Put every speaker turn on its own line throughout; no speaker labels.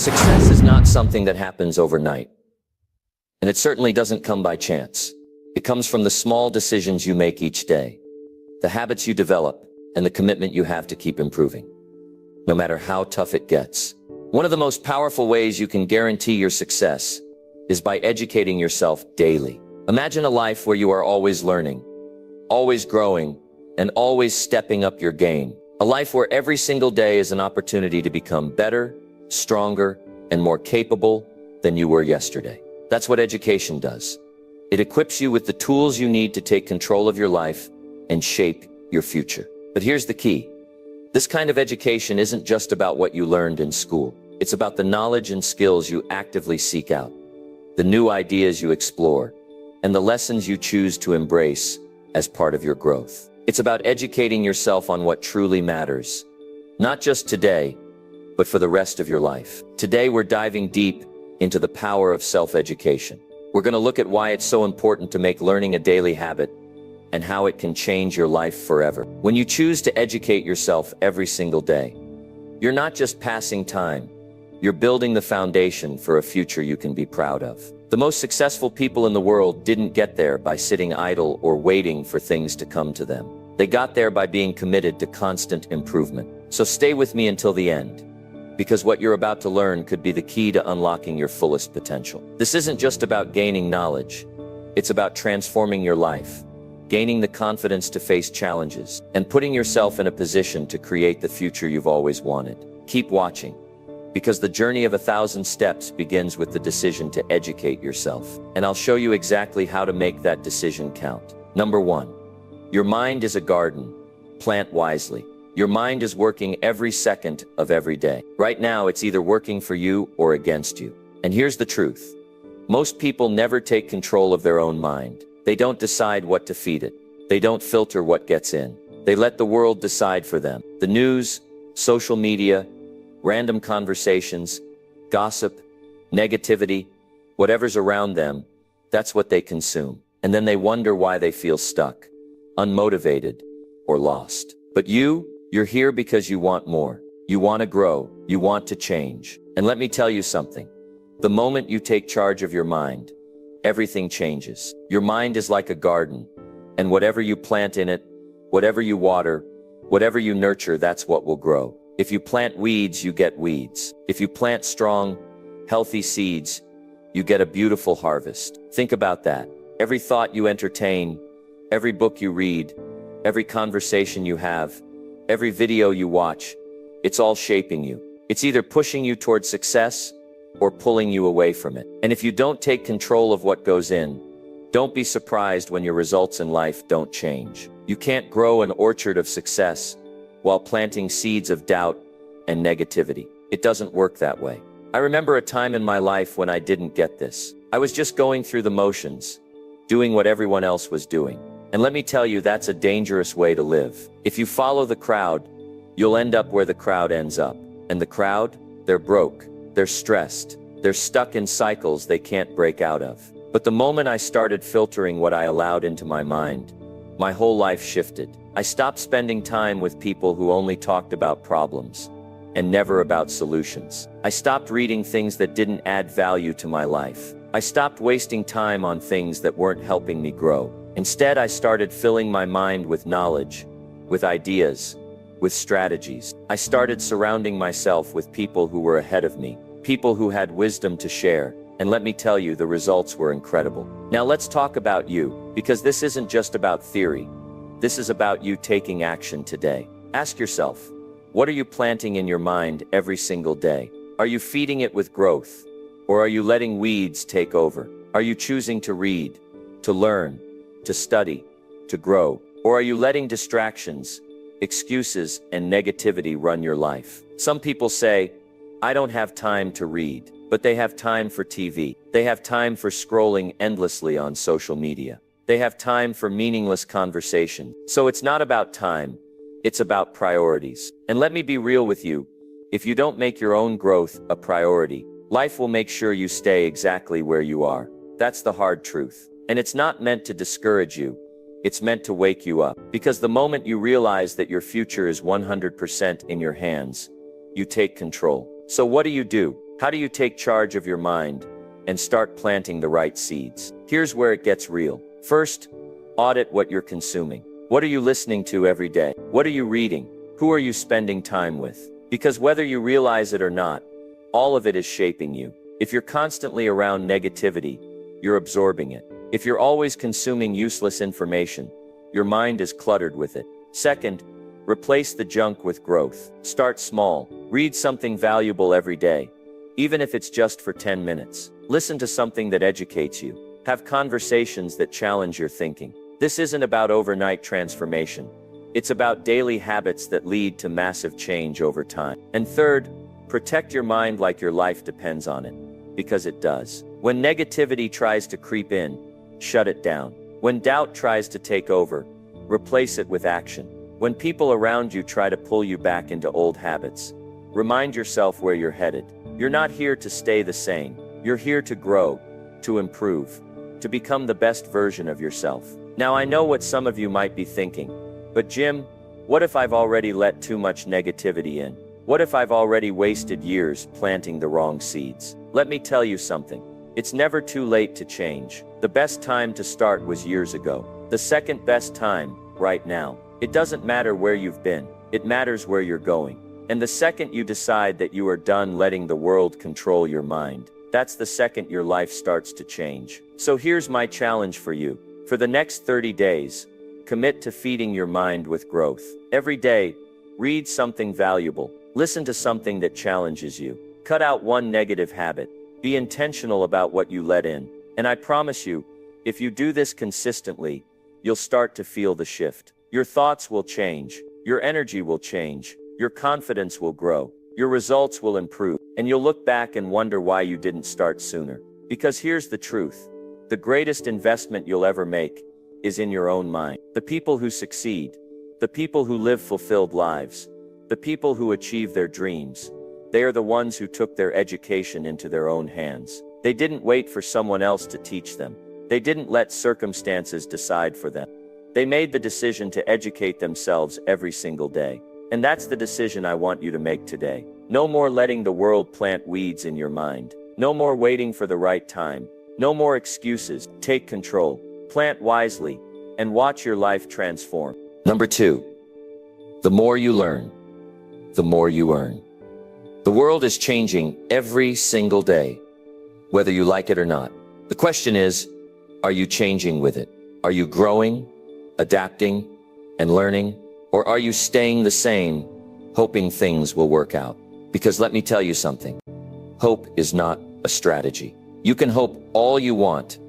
Success is not something that happens overnight, and it certainly doesn't come by chance. It comes from the small decisions you make each day, the habits you develop, and the commitment you have to keep improving, no matter how tough it gets. One of the most powerful ways you can guarantee your success is by educating yourself daily. Imagine a life where you are always learning, always growing, and always stepping up your game. A life where every single day is an opportunity to become better, stronger, and more capable than you were yesterday. That's what education does. It equips you with the tools you need to take control of your life and shape your future. But here's the key. This kind of education isn't just about what you learned in school. It's about the knowledge and skills you actively seek out, the new ideas you explore, and the lessons you choose to embrace as part of your growth. It's about educating yourself on what truly matters, not just today, but for the rest of your life. Today, we're diving deep into the power of self-education. We're going to look at why it's so important to make learning a daily habit and how it can change your life forever. When you choose to educate yourself every single day, you're not just passing time, you're building the foundation for a future you can be proud of. The most successful people in the world didn't get there by sitting idle or waiting for things to come to them. They got there by being committed to constant improvement. So stay with me until the end, because what you're about to learn could be the key to unlocking your fullest potential. This isn't just about gaining knowledge. It's about transforming your life, gaining the confidence to face challenges, and putting yourself in a position to create the future you've always wanted. Keep watching, because the journey of 1,000 steps begins with the decision to educate yourself. And I'll show you exactly how to make that decision count. Number 1, your mind is a garden. Plant wisely. Your mind is working every second of every day. Right now, it's either working for you or against you. And here's the truth. Most people never take control of their own mind. They don't decide what to feed it. They don't filter what gets in. They let the world decide for them. The news, social media, random conversations, gossip, negativity, whatever's around them, that's what they consume. And then they wonder why they feel stuck, unmotivated, or lost. But you're here because you want more. You want to grow. You want to change. And let me tell you something. The moment you take charge of your mind, everything changes. Your mind is like a garden, and whatever you plant in it, whatever you water, whatever you nurture, that's what will grow. If you plant weeds, you get weeds. If you plant strong, healthy seeds, you get a beautiful harvest. Think about that. Every thought you entertain, every book you read, every conversation you have, every video you watch, it's all shaping you. It's either pushing you towards success or pulling you away from it. And if you don't take control of what goes in, don't be surprised when your results in life don't change. You can't grow an orchard of success while planting seeds of doubt and negativity. It doesn't work that way. I remember a time in my life when I didn't get this. I was just going through the motions, doing what everyone else was doing. And let me tell you, that's a dangerous way to live. If you follow the crowd, you'll end up where the crowd ends up. And the crowd, they're broke, they're stressed, they're stuck in cycles they can't break out of. But the moment I started filtering what I allowed into my mind, my whole life shifted. I stopped spending time with people who only talked about problems and never about solutions. I stopped reading things that didn't add value to my life. I stopped wasting time on things that weren't helping me grow. Instead, I started filling my mind with knowledge, with ideas, with strategies. I started surrounding myself with people who were ahead of me, people who had wisdom to share. And let me tell you, the results were incredible. Now let's talk about you, because this isn't just about theory. This is about you taking action today. Ask yourself, what are you planting in your mind every single day? Are you feeding it with growth? Or are you letting weeds take over? Are you choosing to read, to learn, to study, to grow? Or are you letting distractions, excuses, and negativity run your life? Some people say, I don't have time to read, but they have time for TV. They have time for scrolling endlessly on social media. They have time for meaningless conversation. So it's not about time, it's about priorities. And let me be real with you, if you don't make your own growth a priority, life will make sure you stay exactly where you are. That's the hard truth. And it's not meant to discourage you, it's meant to wake you up. Because the moment you realize that your future is 100% in your hands, you take control. So what do? How do you take charge of your mind and start planting the right seeds? Here's where it gets real. First, audit what you're consuming. What are you listening to every day? What are you reading? Who are you spending time with? Because whether you realize it or not, all of it is shaping you. If you're constantly around negativity, you're absorbing it. If you're always consuming useless information, your mind is cluttered with it. Second, replace the junk with growth. Start small. Read something valuable every day, even if it's just for 10 minutes. Listen to something that educates you. Have conversations that challenge your thinking. This isn't about overnight transformation. It's about daily habits that lead to massive change over time. And third, protect your mind like your life depends on it, because it does. When negativity tries to creep in, shut it down. When doubt tries to take over, replace it with action. When people around you try to pull you back into old habits, remind yourself where you're headed. You're not here to stay the same. You're here to grow, to improve, to become the best version of yourself. Now I know what some of you might be thinking, but Jim, what if I've already let too much negativity in? What if I've already wasted years planting the wrong seeds? Let me tell you something. It's never too late to change. The best time to start was years ago. The second best time, right now. It doesn't matter where you've been. It matters where you're going. And the second you decide that you are done letting the world control your mind, that's the second your life starts to change. So here's my challenge for you. For the next 30 days, commit to feeding your mind with growth. Every day, read something valuable. Listen to something that challenges you. Cut out one negative habit. Be intentional about what you let in. And I promise you, if you do this consistently, you'll start to feel the shift. Your thoughts will change. Your energy will change. Your confidence will grow. Your results will improve. And you'll look back and wonder why you didn't start sooner. Because here's the truth. The greatest investment you'll ever make is in your own mind. The people who succeed, the people who live fulfilled lives, the people who achieve their dreams, they are the ones who took their education into their own hands. They didn't wait for someone else to teach them. They didn't let circumstances decide for them. They made the decision to educate themselves every single day. And that's the decision I want you to make today. No more letting the world plant weeds in your mind. No more waiting for the right time. No more excuses. Take control. Plant wisely. And watch your life transform. Number 2. The more you learn, the more you earn. The world is changing every single day, whether you like it or not. The question is, are you changing with it? Are you growing, adapting, and learning? Or are you staying the same, hoping things will work out? Because let me tell you something. Hope is not a strategy. You can hope all you want,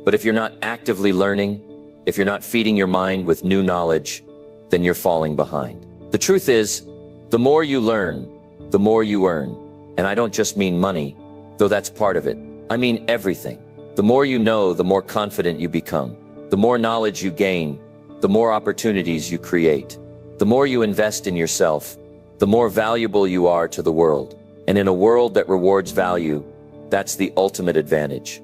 but if you're not actively learning, if you're not feeding your mind with new knowledge, then you're falling behind. The truth is, the more you learn, the more you earn. And I don't just mean money, though that's part of it. I mean everything. The more you know, the more confident you become. The more knowledge you gain, the more opportunities you create. The more you invest in yourself, the more valuable you are to the world. And in a world that rewards value, that's the ultimate advantage.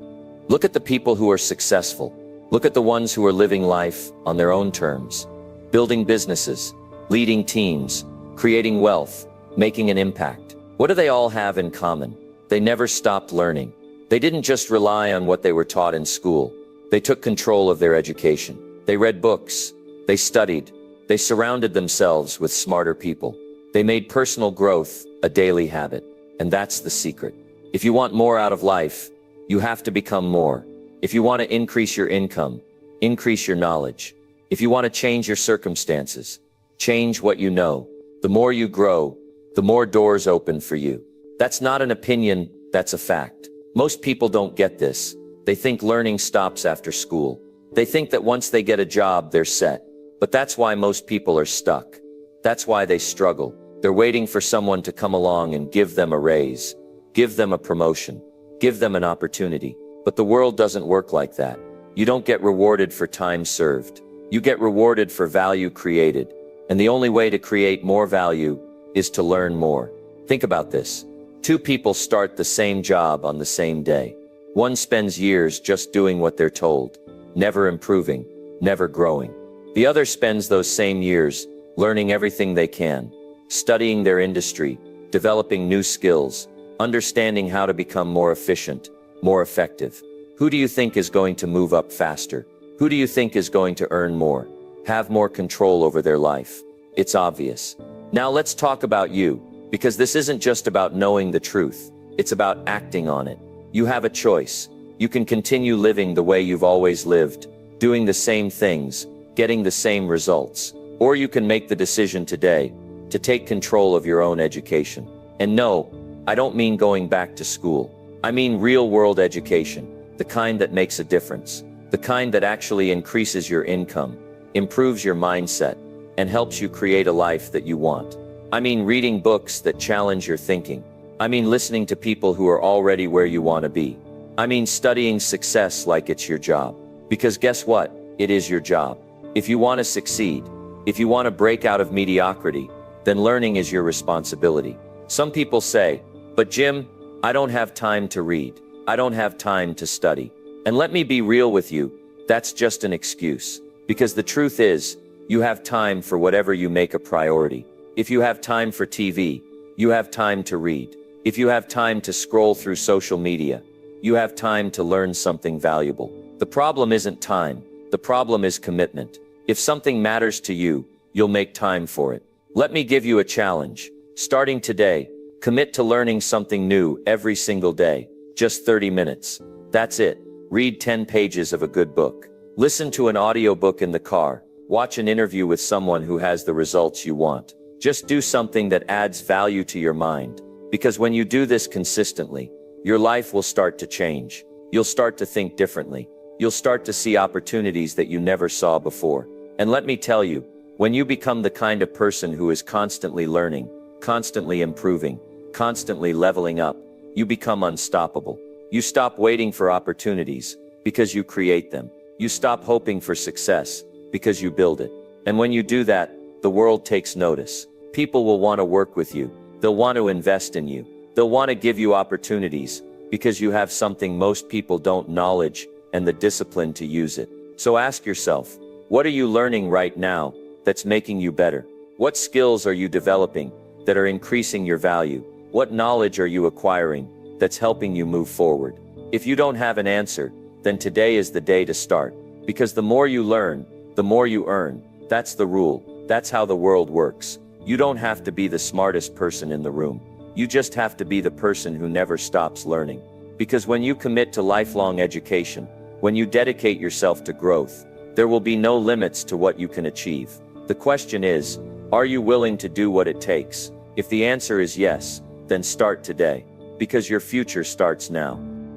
Look at the people who are successful. Look at the ones who are living life on their own terms, building businesses, leading teams, creating wealth, making an impact. What do they all have in common? They never stopped learning. They didn't just rely on what they were taught in school. They took control of their education. They read books. They studied. They surrounded themselves with smarter people. They made personal growth a daily habit. And that's the secret. If you want more out of life, you have to become more. If you want to increase your income, increase your knowledge. If you want to change your circumstances, change what you know. The more you grow, the more doors open for you. That's not an opinion, that's a fact. Most people don't get this. They think learning stops after school. They think that once they get a job, they're set. But that's why most people are stuck. That's why they struggle. They're waiting for someone to come along and give them a raise, give them a promotion, give them an opportunity. But the world doesn't work like that. You don't get rewarded for time served. You get rewarded for value created. And the only way to create more value is to learn more. Think about this. Two people start the same job on the same day. One spends years just doing what they're told, never improving, never growing. The other spends those same years learning everything they can, studying their industry, developing new skills, understanding how to become more efficient, more effective. Who do you think is going to move up faster? Who do you think is going to earn more, have more control over their life? It's obvious. Now let's talk about you, because this isn't just about knowing the truth. It's about acting on it. You have a choice. You can continue living the way you've always lived, doing the same things, getting the same results. Or you can make the decision today to take control of your own education. And no, I don't mean going back to school. I mean real-world education, the kind that makes a difference, the kind that actually increases your income, improves your mindset, and helps you create a life that you want. I mean reading books that challenge your thinking. I mean listening to people who are already where you want to be. I mean studying success like it's your job. Because guess what? It is your job. If you want to succeed, if you want to break out of mediocrity, then learning is your responsibility. Some people say, "But Jim, I don't have time to read. I don't have time to study." And let me be real with you, that's just an excuse. Because the truth is, you have time for whatever you make a priority. If you have time for TV, you have time to read. If you have time to scroll through social media, you have time to learn something valuable. The problem isn't time. The problem is commitment. If something matters to you, you'll make time for it. Let me give you a challenge. Starting today, commit to learning something new every single day. Just 30 minutes. That's it. Read 10 pages of a good book. Listen to an audiobook in the car. Watch an interview with someone who has the results you want. Just do something that adds value to your mind. Because when you do this consistently, your life will start to change. You'll start to think differently. You'll start to see opportunities that you never saw before. And let me tell you, when you become the kind of person who is constantly learning, constantly improving, constantly leveling up, you become unstoppable. You stop waiting for opportunities because you create them. You stop hoping for success because you build it. And when you do that, the world takes notice. People will want to work with you. They'll want to invest in you. They'll want to give you opportunities because you have something most people don't: knowledge and the discipline to use it. So ask yourself, what are you learning right now that's making you better? What skills are you developing that are increasing your value? What knowledge are you acquiring that's helping you move forward? If you don't have an answer, then today is the day to start. Because the more you learn, the more you earn. That's the rule. That's how the world works. You don't have to be the smartest person in the room. You just have to be the person who never stops learning. Because when you commit to lifelong education, when you dedicate yourself to growth, there will be no limits to what you can achieve. The question is, are you willing to do what it takes? If the answer is yes, then start today. Because your future starts now.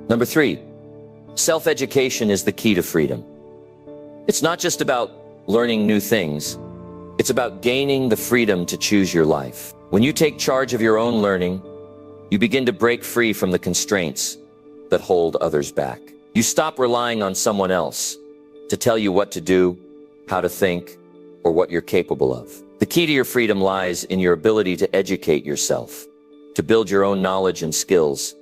Number 3, self-education is the key to freedom. It's not just about learning new things. It's about gaining the freedom to choose your life. When you take charge of your own learning, you begin to break free from the constraints that hold others back. You stop relying on someone else to tell you what to do, how to think, or what you're capable of. The key to your freedom lies in your ability to educate yourself, to build your own knowledge and skills,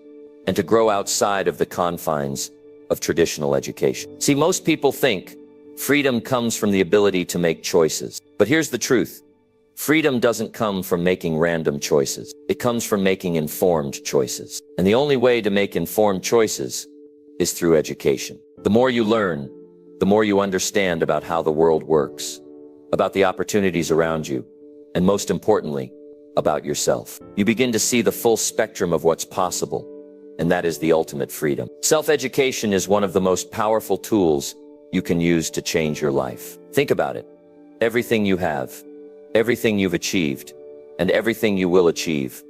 and to grow outside of the confines of traditional education. See, most people think freedom comes from the ability to make choices. But here's the truth. Freedom doesn't come from making random choices. It comes from making informed choices. And the only way to make informed choices is through education. The more you learn, the more you understand about how the world works, about the opportunities around you, and most importantly, about yourself. You begin to see the full spectrum of what's possible, and that is the ultimate freedom. Self-education is one of the most powerful tools you can use to change your life. Think about it. Everything you have, everything you've achieved, and everything you will achieve,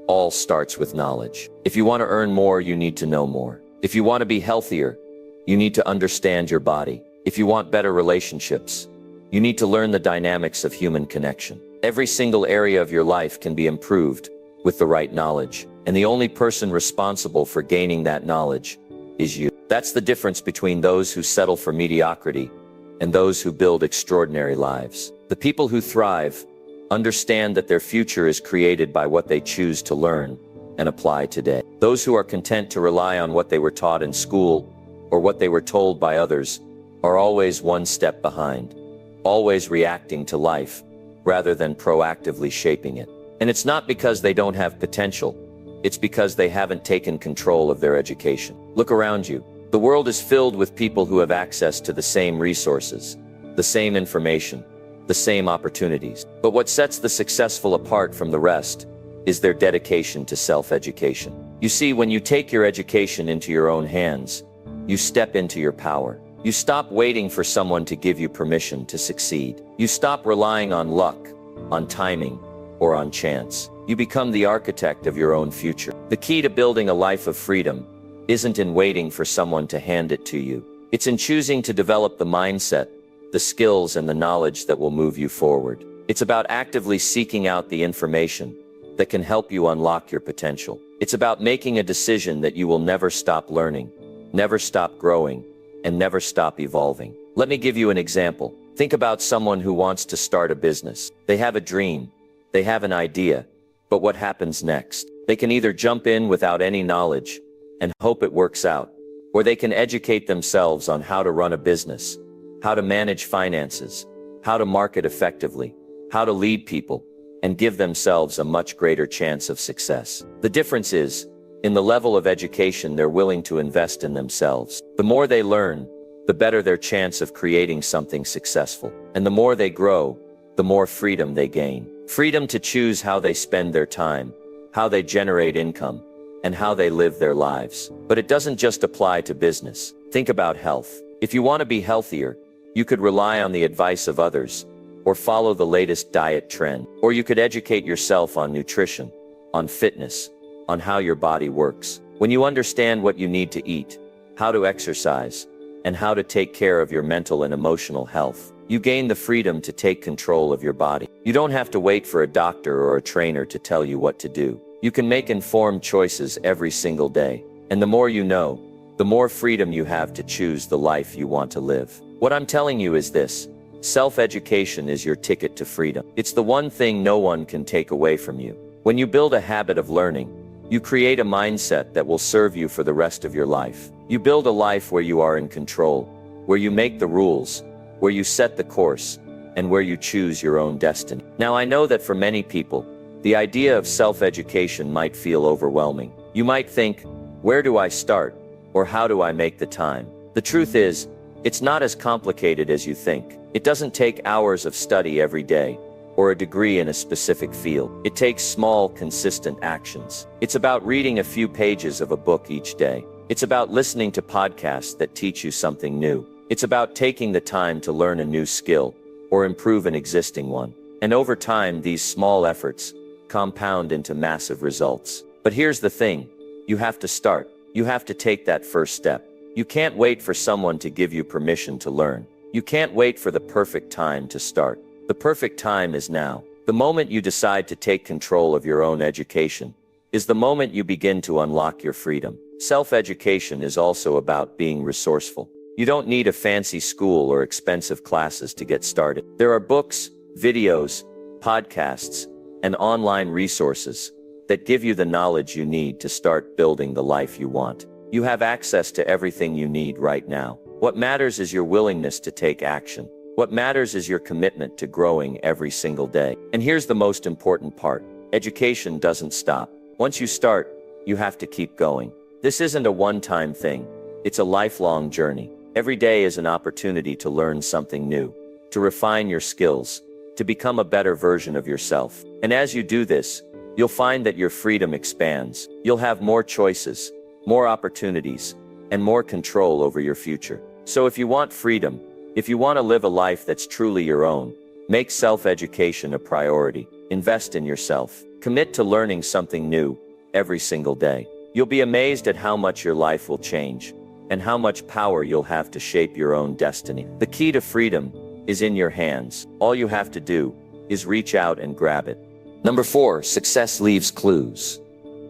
all starts with knowledge. If you want to earn more, you need to know more. If you want to be healthier, you need to understand your body. If you want better relationships, you need to learn the dynamics of human connection. Every single area of your life can be improved with the right knowledge, and the only person responsible for gaining that knowledge is you. That's the difference between those who settle for mediocrity and those who build extraordinary lives. The people who thrive understand that their future is created by what they choose to learn and apply today. Those who are content to rely on what they were taught in school or what they were told by others are always one step behind, always reacting to life rather than proactively shaping it. And it's not because they don't have potential, it's because they haven't taken control of their education. Look around you. The world is filled with people who have access to the same resources, the same information, the same opportunities. But what sets the successful apart from the rest is their dedication to self-education. You see, when you take your education into your own hands, you step into your power. You stop waiting for someone to give you permission to succeed. You stop relying on luck, on timing, or on chance. You become the architect of your own future. The key to building a life of freedom isn't in waiting for someone to hand it to you. It's in choosing to develop the mindset, the skills, and the knowledge that will move you forward. It's about actively seeking out the information that can help you unlock your potential. It's about making a decision that you will never stop learning, never stop growing, and never stop evolving. Let me give you an example. Think about someone who wants to start a business. They have a dream, they have an idea, but what happens next? They can either jump in without any knowledge and hope it works out, or they can educate themselves on how to run a business, how to manage finances, how to market effectively, how to lead people, and give themselves a much greater chance of success. The difference is, in the level of education they're willing to invest in themselves. The more they learn, the better their chance of creating something successful. And the more they grow, the more freedom they gain. Freedom to choose how they spend their time, how they generate income, and how they live their lives. But it doesn't just apply to business. Think about health. If you want to be healthier, you could rely on the advice of others, or follow the latest diet trend. Or you could educate yourself on nutrition, on fitness, on how your body works. When you understand what you need to eat, how to exercise, and how to take care of your mental and emotional health, you gain the freedom to take control of your body. You don't have to wait for a doctor or a trainer to tell you what to do. You can make informed choices every single day. And the more you know, the more freedom you have to choose the life you want to live. What I'm telling you is this: self-education is your ticket to freedom. It's the one thing no one can take away from you. When you build a habit of learning, you create a mindset that will serve you for the rest of your life. You build a life where you are in control, where you make the rules, where you set the course, and where you choose your own destiny. Now, I know that for many people, the idea of self-education might feel overwhelming. You might think, where do I start? Or how do I make the time? The truth is, it's not as complicated as you think. It doesn't take hours of study every day, or a degree in a specific field. It takes small, consistent actions. It's about reading a few pages of a book each day. It's about listening to podcasts that teach you something new. It's about taking the time to learn a new skill, or improve an existing one. And over time, these small efforts compound into massive results. But here's the thing: you have to start. You have to take that first step. You can't wait for someone to give you permission to learn. You can't wait for the perfect time to start. The perfect time is now. The moment you decide to take control of your own education is the moment you begin to unlock your freedom. Self-education is also about being resourceful. You don't need a fancy school or expensive classes to get started. There are books, videos, podcasts, and online resources that give you the knowledge you need to start building the life you want. You have access to everything you need right now. What matters is your willingness to take action. What matters is your commitment to growing every single day. And here's the most important part: education doesn't stop. Once you start, you have to keep going. This isn't a one-time thing. It's a lifelong journey. Every day is an opportunity to learn something new, to refine your skills, to become a better version of yourself. And as you do this, you'll find that your freedom expands. You'll have more choices, more opportunities, and more control over your future. So if you want freedom, if you want to live a life that's truly your own, make self-education a priority. Invest in yourself. Commit to learning something new every single day. You'll be amazed at how much your life will change and how much power you'll have to shape your own destiny. The key to freedom is in your hands. All you have to do is reach out and grab it. Number 4, success leaves clues.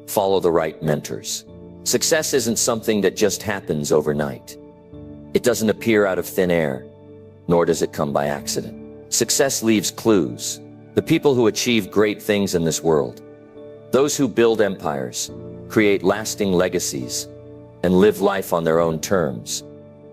Follow the right mentors. Success isn't something that just happens overnight. It doesn't appear out of thin air, nor does it come by accident. Success leaves clues. The people who achieve great things in this world, those who build empires, create lasting legacies, and live life on their own terms,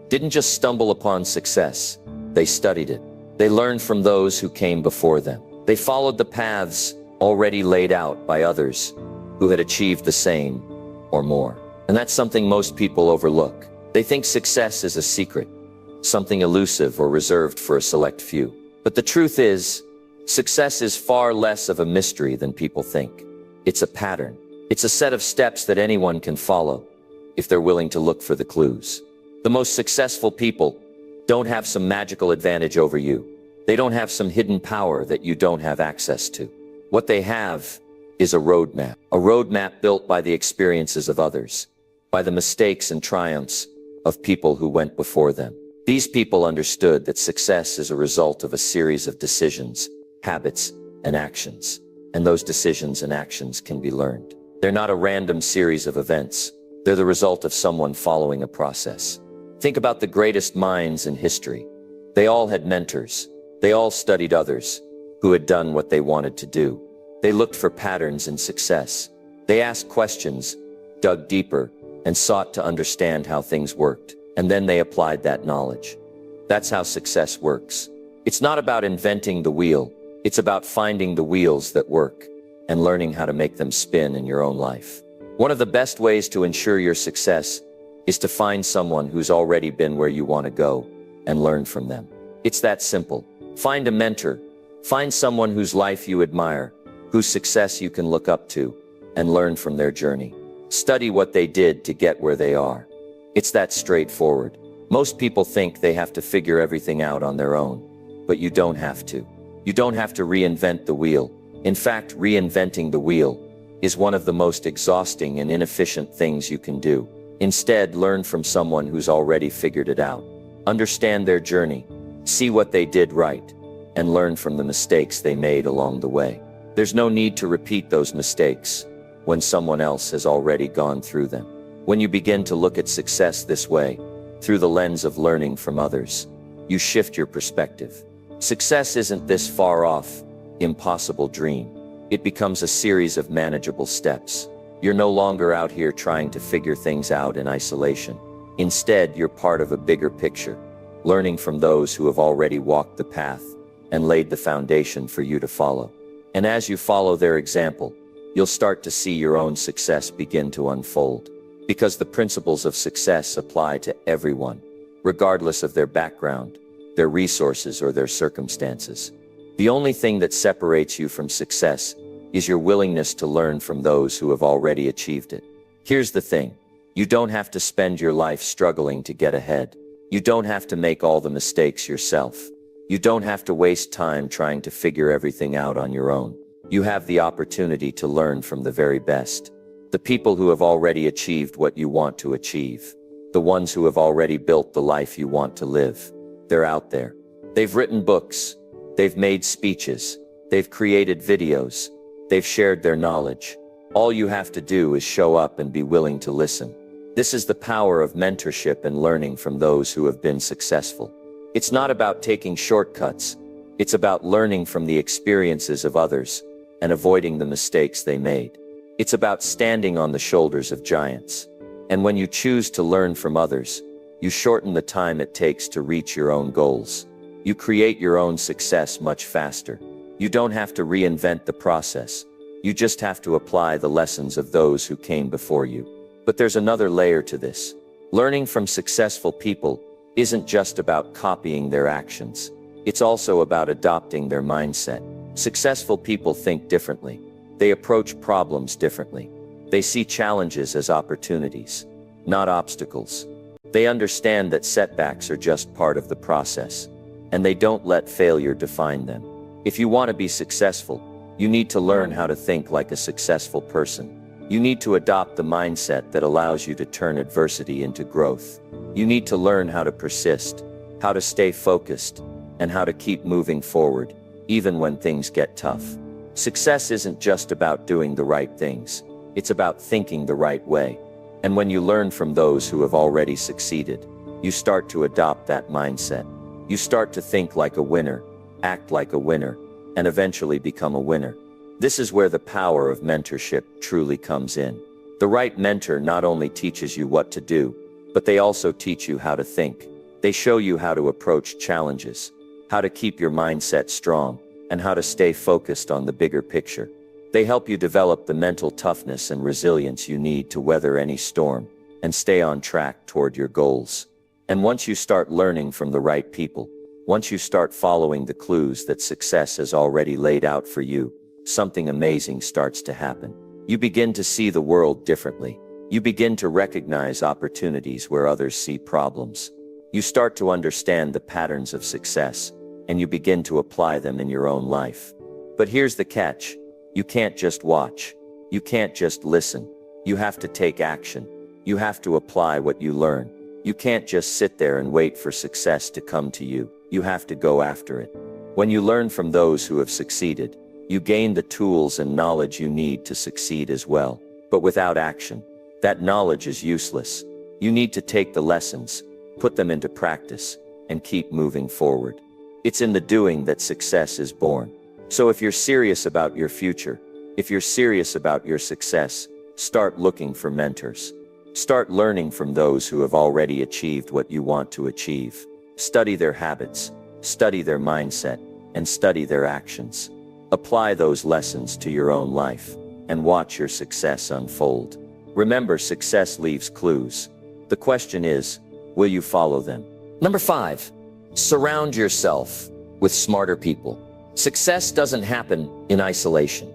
didn't just stumble upon success. They studied it. They learned from those who came before them. They followed the paths already laid out by others who had achieved the same or more. And that's something most people overlook. They think success is a secret, something elusive or reserved for a select few. But the truth is, success is far less of a mystery than people think. It's a pattern. It's a set of steps that anyone can follow if they're willing to look for the clues. The most successful people don't have some magical advantage over you. They don't have some hidden power that you don't have access to. What they have is a roadmap built by the experiences of others, by the mistakes and triumphs of people who went before them. These people understood that success is a result of a series of decisions, habits, and actions. And those decisions and actions can be learned. They're not a random series of events. They're the result of someone following a process. Think about the greatest minds in history. They all had mentors. They all studied others who had done what they wanted to do. They looked for patterns in success. They asked questions, dug deeper, and sought to understand how things worked. And then they applied that knowledge. That's how success works. It's not about inventing the wheel. It's about finding the wheels that work and learning how to make them spin in your own life. One of the best ways to ensure your success is to find someone who's already been where you want to go and learn from them. It's that simple. Find a mentor. Find someone whose life you admire, whose success you can look up to, and learn from their journey. Study what they did to get where they are. It's that straightforward. Most people think they have to figure everything out on their own, but you don't have to. You don't have to reinvent the wheel. In fact, reinventing the wheel is one of the most exhausting and inefficient things you can do. Instead, learn from someone who's already figured it out. Understand their journey, see what they did right, and learn from the mistakes they made along the way. There's no need to repeat those mistakes when someone else has already gone through them. When you begin to look at success this way, through the lens of learning from others, you shift your perspective. Success isn't this far off, impossible dream. It becomes a series of manageable steps. You're no longer out here trying to figure things out in isolation. Instead, you're part of a bigger picture, learning from those who have already walked the path and laid the foundation for you to follow. And as you follow their example, you'll start to see your own success begin to unfold. Because the principles of success apply to everyone, regardless of their background, their resources, or their circumstances. The only thing that separates you from success is your willingness to learn from those who have already achieved it. Here's the thing. You don't have to spend your life struggling to get ahead. You don't have to make all the mistakes yourself. You don't have to waste time trying to figure everything out on your own. You have the opportunity to learn from the very best. The people who have already achieved what you want to achieve. The ones who have already built the life you want to live. They're out there. They've written books. They've made speeches. They've created videos. They've shared their knowledge. All you have to do is show up and be willing to listen. This is the power of mentorship and learning from those who have been successful. It's not about taking shortcuts. It's about learning from the experiences of others and avoiding the mistakes they made. It's about standing on the shoulders of giants. And when you choose to learn from others, you shorten the time it takes to reach your own goals. You create your own success much faster. You don't have to reinvent the process. You just have to apply the lessons of those who came before you. But there's another layer to this. Learning from successful people isn't just about copying their actions. It's also about adopting their mindset. Successful people think differently. They approach problems differently. They see challenges as opportunities, not obstacles. They understand that setbacks are just part of the process, and they don't let failure define them. If you want to be successful, you need to learn how to think like a successful person. You need to adopt the mindset that allows you to turn adversity into growth. You need to learn how to persist, how to stay focused, and how to keep moving forward, even when things get tough. Success isn't just about doing the right things. It's about thinking the right way. And when you learn from those who have already succeeded, you start to adopt that mindset. You start to think like a winner, act like a winner, and eventually become a winner. This is where the power of mentorship truly comes in. The right mentor not only teaches you what to do, but they also teach you how to think. They show you how to approach challenges, how to keep your mindset strong, and how to stay focused on the bigger picture. They help you develop the mental toughness and resilience you need to weather any storm and stay on track toward your goals. And once you start learning from the right people, once you start following the clues that success has already laid out for you, something amazing starts to happen. You begin to see the world differently. You begin to recognize opportunities where others see problems. You start to understand the patterns of success, and you begin to apply them in your own life. But here's the catch. You can't just watch. You can't just listen. You have to take action. You have to apply what you learn. You can't just sit there and wait for success to come to you. You have to go after it. When you learn from those who have succeeded, you gain the tools and knowledge you need to succeed as well. But without action, that knowledge is useless. You need to take the lessons, put them into practice, and keep moving forward. It's in the doing that success is born. So if you're serious about your future, if you're serious about your success, start looking for mentors. Start learning from those who have already achieved what you want to achieve. Study their habits, study their mindset, and study their actions. Apply those lessons to your own life, and watch your success unfold. Remember, success leaves clues. The question is, will you follow them? Number 5, surround yourself with smarter people. Success doesn't happen in isolation.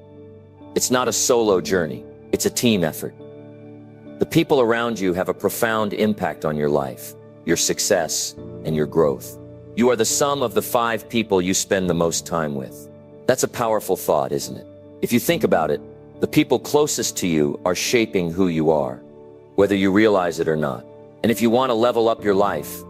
It's not a solo journey, it's a team effort. The people around you have a profound impact on your life, your success, and your growth. You are the sum of the 5 people you spend the most time with. That's a powerful thought, isn't it? If you think about it, the people closest to you are shaping who you are, whether you realize it or not. And if you want to level up your life,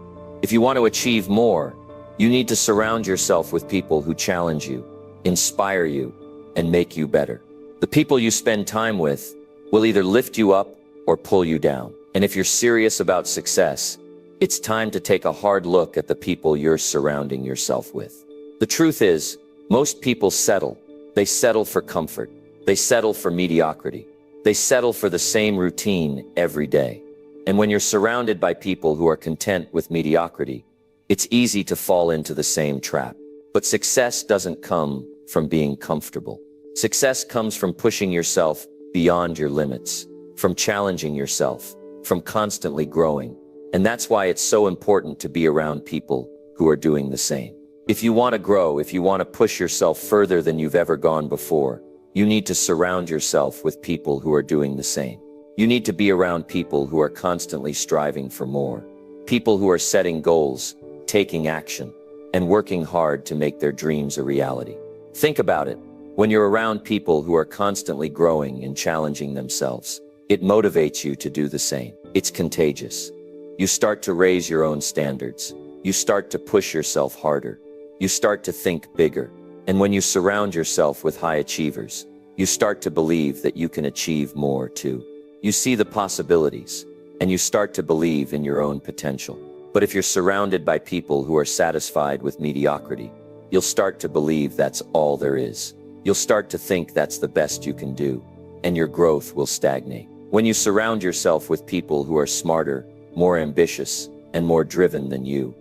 if you want to achieve more, you need to surround yourself with people who challenge you, inspire you, and make you better. The people you spend time with will either lift you up or pull you down. And if you're serious about success, it's time to take a hard look at the people you're surrounding yourself with. The truth is, most people settle. They settle for comfort. They settle for mediocrity. They settle for the same routine every day. And when you're surrounded by people who are content with mediocrity, it's easy to fall into the same trap. But success doesn't come from being comfortable. Success comes from pushing yourself beyond your limits, from challenging yourself, from constantly growing. And that's why it's so important to be around people who are doing the same. If you want to grow, if you want to push yourself further than you've ever gone before, you need to surround yourself with people who are doing the same. You need to be around people who are constantly striving for more. People who are setting goals, taking action, and working hard to make their dreams a reality. Think about it. When you're around people who are constantly growing and challenging themselves, it motivates you to do the same. It's contagious. You start to raise your own standards. You start to push yourself harder. You start to think bigger. And when you surround yourself with high achievers, you start to believe that you can achieve more too. You see the possibilities, and you start to believe in your own potential. But if you're surrounded by people who are satisfied with mediocrity, you'll start to believe that's all there is. You'll start to think that's the best you can do, and your growth will stagnate. When you surround yourself with people who are smarter, more ambitious, and more driven than you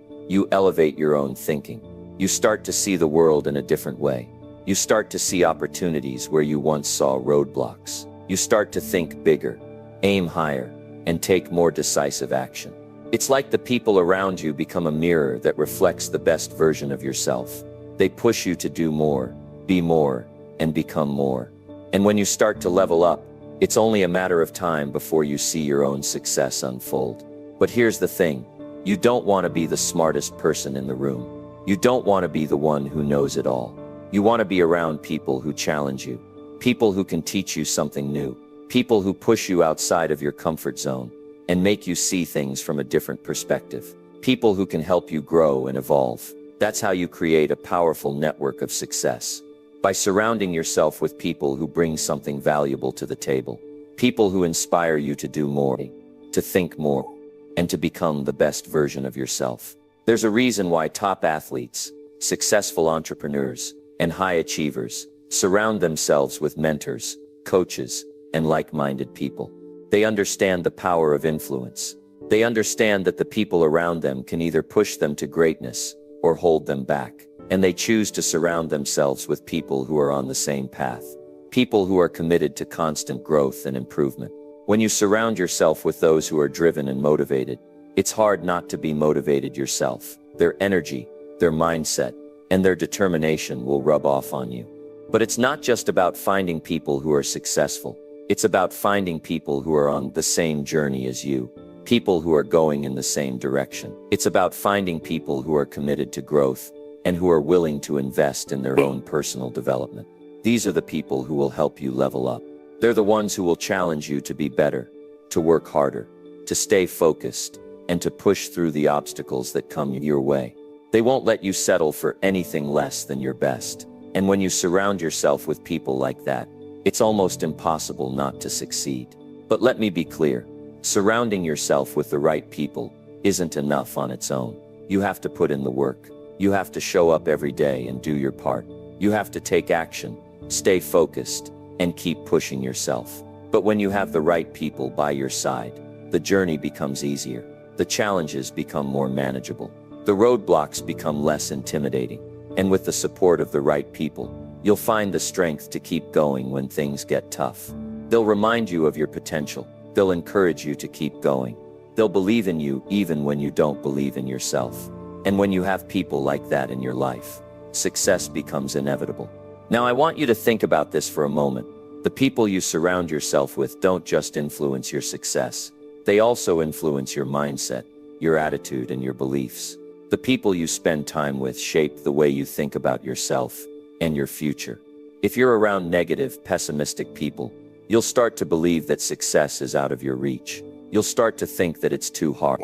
elevate your own thinking. You start to see the world in a different way. You start to see opportunities where you once saw roadblocks. You start to think bigger, aim higher, and take more decisive action. It's like the people around you become a mirror that reflects the best version of yourself. They push you to do more, be more, and become more. And when you start to level up, it's only a matter of time before you see your own success unfold. But here's the thing. You don't want to be the smartest person in the room. You don't want to be the one who knows it all. You want to be around people who challenge you, people who can teach you something new, people who push you outside of your comfort zone and make you see things from a different perspective, people who can help you grow and evolve. That's how you create a powerful network of success. By surrounding yourself with people who bring something valuable to the table, people who inspire you to do more, to think more, and to become the best version of yourself. There's a reason why top athletes, successful entrepreneurs, and high achievers surround themselves with mentors, coaches, and like-minded people. They understand the power of influence. They understand that the people around them can either push them to greatness or hold them back. And they choose to surround themselves with people who are on the same path. people who are committed to constant growth and improvement. When you surround yourself with those who are driven and motivated, it's hard not to be motivated yourself. Their energy, their mindset, and their determination will rub off on you. But it's not just about finding people who are successful. It's about finding people who are on the same journey as you, people who are going in the same direction. It's about finding people who are committed to growth and who are willing to invest in their own personal development. These are the people who will help you level up. They're the ones who will challenge you to be better, to work harder, to stay focused, and to push through the obstacles that come your way. They won't let you settle for anything less than your best. And when you surround yourself with people like that, it's almost impossible not to succeed. But let me be clear, surrounding yourself with the right people isn't enough on its own. You have to put in the work. You have to show up every day and do your part. You have to take action, stay focused, and keep pushing yourself. But when you have the right people by your side, the journey becomes easier. The challenges become more manageable. The roadblocks become less intimidating. And with the support of the right people, you'll find the strength to keep going when things get tough. They'll remind you of your potential. They'll encourage you to keep going. They'll believe in you even when you don't believe in yourself. And when you have people like that in your life, success becomes inevitable. Now I want you to think about this for a moment. The people you surround yourself with don't just influence your success. They also influence your mindset, your attitude, and your beliefs. The people you spend time with shape the way you think about yourself and your future. If you're around negative, pessimistic people, you'll start to believe that success is out of your reach. You'll start to think that it's too hard,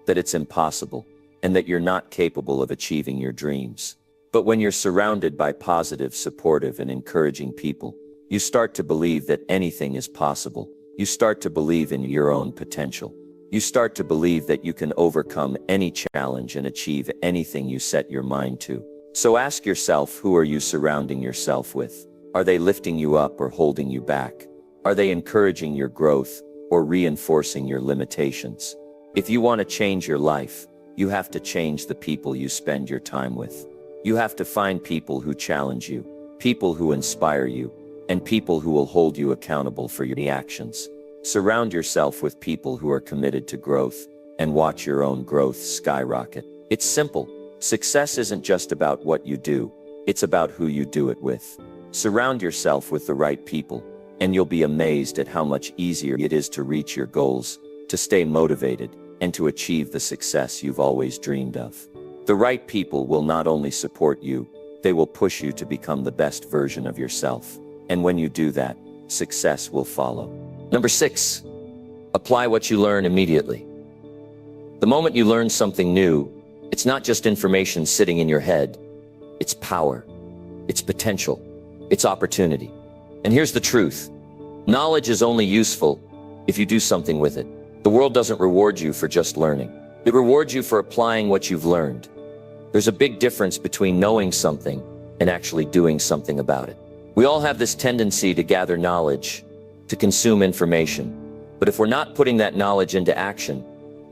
that it's impossible, and that you're not capable of achieving your dreams. But when you're surrounded by positive, supportive, and encouraging people, you start to believe that anything is possible. You start to believe in your own potential. You start to believe that you can overcome any challenge and achieve anything you set your mind to. So ask yourself, who are you surrounding yourself with? Are they lifting you up or holding you back? Are they encouraging your growth or reinforcing your limitations? If you want to change your life, you have to change the people you spend your time with. You have to find people who challenge you, people who inspire you, and people who will hold you accountable for your actions. Surround yourself with people who are committed to growth and watch your own growth skyrocket. It's simple. Success isn't just about what you do, it's about who you do it with. Surround yourself with the right people, and you'll be amazed at how much easier it is to reach your goals, to stay motivated, and to achieve the success you've always dreamed of. The right people will not only support you, they will push you to become the best version of yourself. And when you do that, success will follow. Number 6, apply what you learn immediately. The moment you learn something new, it's not just information sitting in your head. It's power, it's potential, it's opportunity. And here's the truth. Knowledge is only useful if you do something with it. The world doesn't reward you for just learning. It rewards you for applying what you've learned. There's a big difference between knowing something and actually doing something about it. We all have this tendency to gather knowledge, to consume information. But if we're not putting that knowledge into action,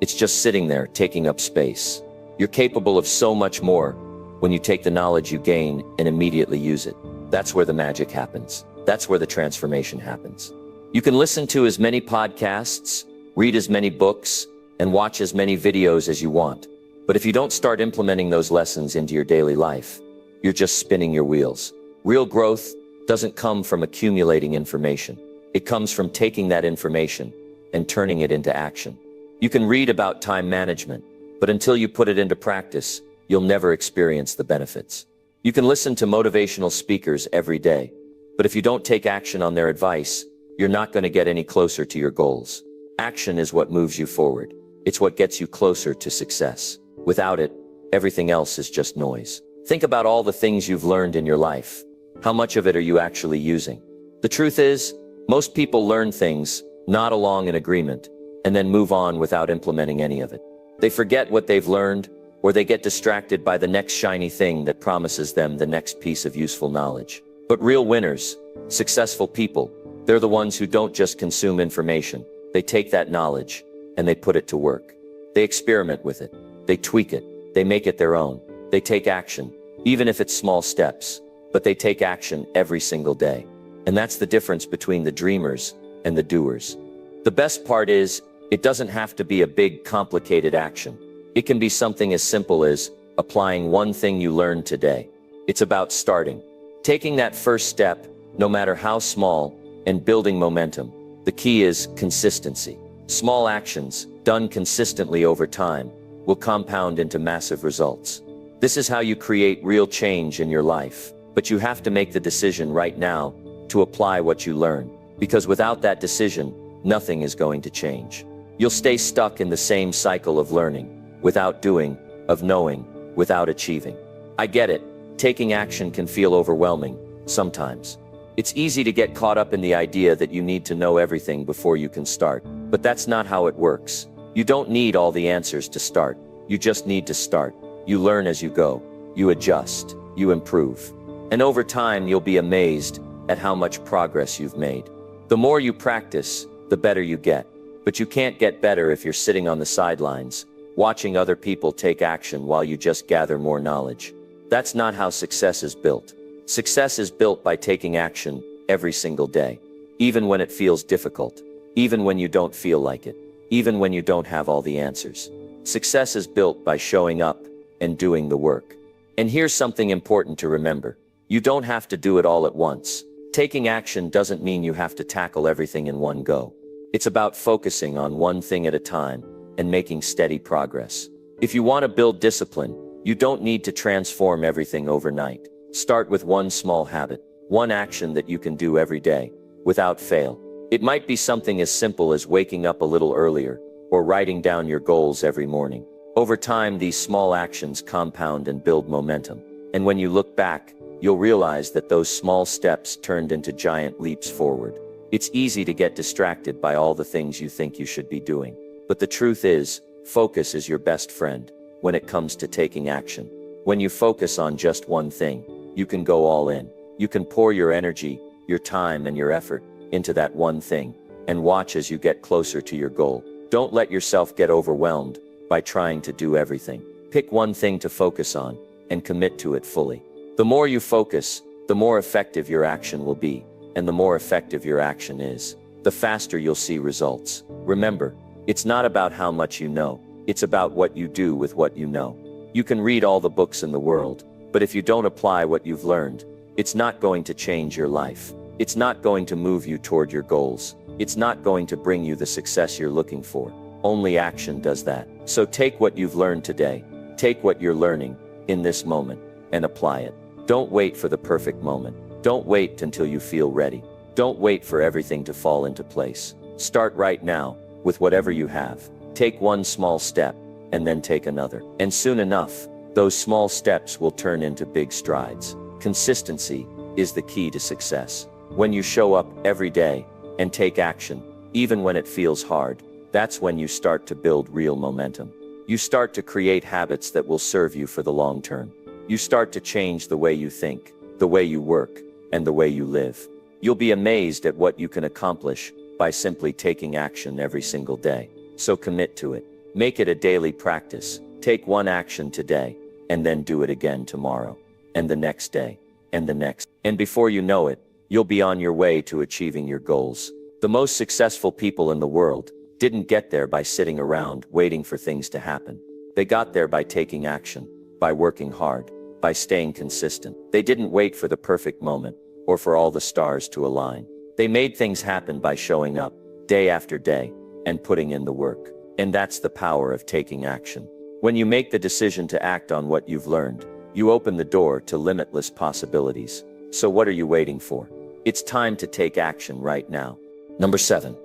it's just sitting there taking up space. You're capable of so much more when you take the knowledge you gain and immediately use it. That's where the magic happens. That's where the transformation happens. You can listen to as many podcasts, read as many books, and watch as many videos as you want. But if you don't start implementing those lessons into your daily life, you're just spinning your wheels. Real growth doesn't come from accumulating information. It comes from taking that information and turning it into action. You can read about time management, but until you put it into practice, you'll never experience the benefits. You can listen to motivational speakers every day, but if you don't take action on their advice, you're not going to get any closer to your goals. Action is what moves you forward. It's what gets you closer to success. Without it, everything else is just noise. Think about all the things you've learned in your life. How much of it are you actually using? The truth is, most people learn things, nod along in agreement, and then move on without implementing any of it. They forget what they've learned, or they get distracted by the next shiny thing that promises them the next piece of useful knowledge. But real winners, successful people, they're the ones who don't just consume information. They take that knowledge and they put it to work. They experiment with it. They tweak it. They make it their own. They take action, even if it's small steps, but they take action every single day. And that's the difference between the dreamers and the doers. The best part is, it doesn't have to be a big, complicated action. It can be something as simple as applying one thing you learned today. It's about starting, taking that first step, no matter how small, and building momentum. The key is consistency. Small actions, done consistently over time, will compound into massive results. This is how you create real change in your life. But you have to make the decision right now to apply what you learn. Because without that decision, nothing is going to change. You'll stay stuck in the same cycle of learning, without doing, of knowing, without achieving. I get it. Taking action can feel overwhelming, sometimes. It's easy to get caught up in the idea that you need to know everything before you can start. But that's not how it works. You don't need all the answers to start. You just need to start. You learn as you go. You adjust. You improve. And over time, you'll be amazed at how much progress you've made. The more you practice, the better you get. But you can't get better if you're sitting on the sidelines, watching other people take action while you just gather more knowledge. That's not how success is built. Success is built by taking action every single day, even when it feels difficult, even when you don't feel like it, even when you don't have all the answers. Success is built by showing up and doing the work. And here's something important to remember. You don't have to do it all at once. Taking action doesn't mean you have to tackle everything in one go. It's about focusing on one thing at a time and making steady progress. If you want to build discipline, you don't need to transform everything overnight. Start with one small habit, one action that you can do every day, without fail. It might be something as simple as waking up a little earlier, or writing down your goals every morning. Over time, these small actions compound and build momentum. And when you look back, you'll realize that those small steps turned into giant leaps forward. It's easy to get distracted by all the things you think you should be doing. But the truth is, focus is your best friend when it comes to taking action. When you focus on just one thing, you can go all in. You can pour your energy, your time, and your effort into that one thing, and watch as you get closer to your goal. Don't let yourself get overwhelmed by trying to do everything. Pick one thing to focus on, and commit to it fully. The more you focus, the more effective your action will be, and the more effective your action is, the faster you'll see results. Remember, it's not about how much you know, it's about what you do with what you know. You can read all the books in the world, but if you don't apply what you've learned, it's not going to change your life. It's not going to move you toward your goals. It's not going to bring you the success you're looking for. Only action does that. So take what you've learned today, take what you're learning in this moment, and apply it. Don't wait for the perfect moment. Don't wait until you feel ready. Don't wait for everything to fall into place. Start right now, with whatever you have. Take one small step, and then take another. And soon enough, those small steps will turn into big strides. Consistency is the key to success. When you show up every day and take action, even when it feels hard, that's when you start to build real momentum. You start to create habits that will serve you for the long term. You start to change the way you think, the way you work, and the way you live. You'll be amazed at what you can accomplish by simply taking action every single day. So commit to it. Make it a daily practice. Take one action today, and then do it again tomorrow, and the next day, and the next. And before you know it, you'll be on your way to achieving your goals. The most successful people in the world didn't get there by sitting around waiting for things to happen. They got there by taking action, by working hard, by staying consistent. They didn't wait for the perfect moment or for all the stars to align. They made things happen by showing up day after day and putting in the work. And that's the power of taking action. When you make the decision to act on what you've learned, you open the door to limitless possibilities. So what are you waiting for? It's time to take action right now. Number 7.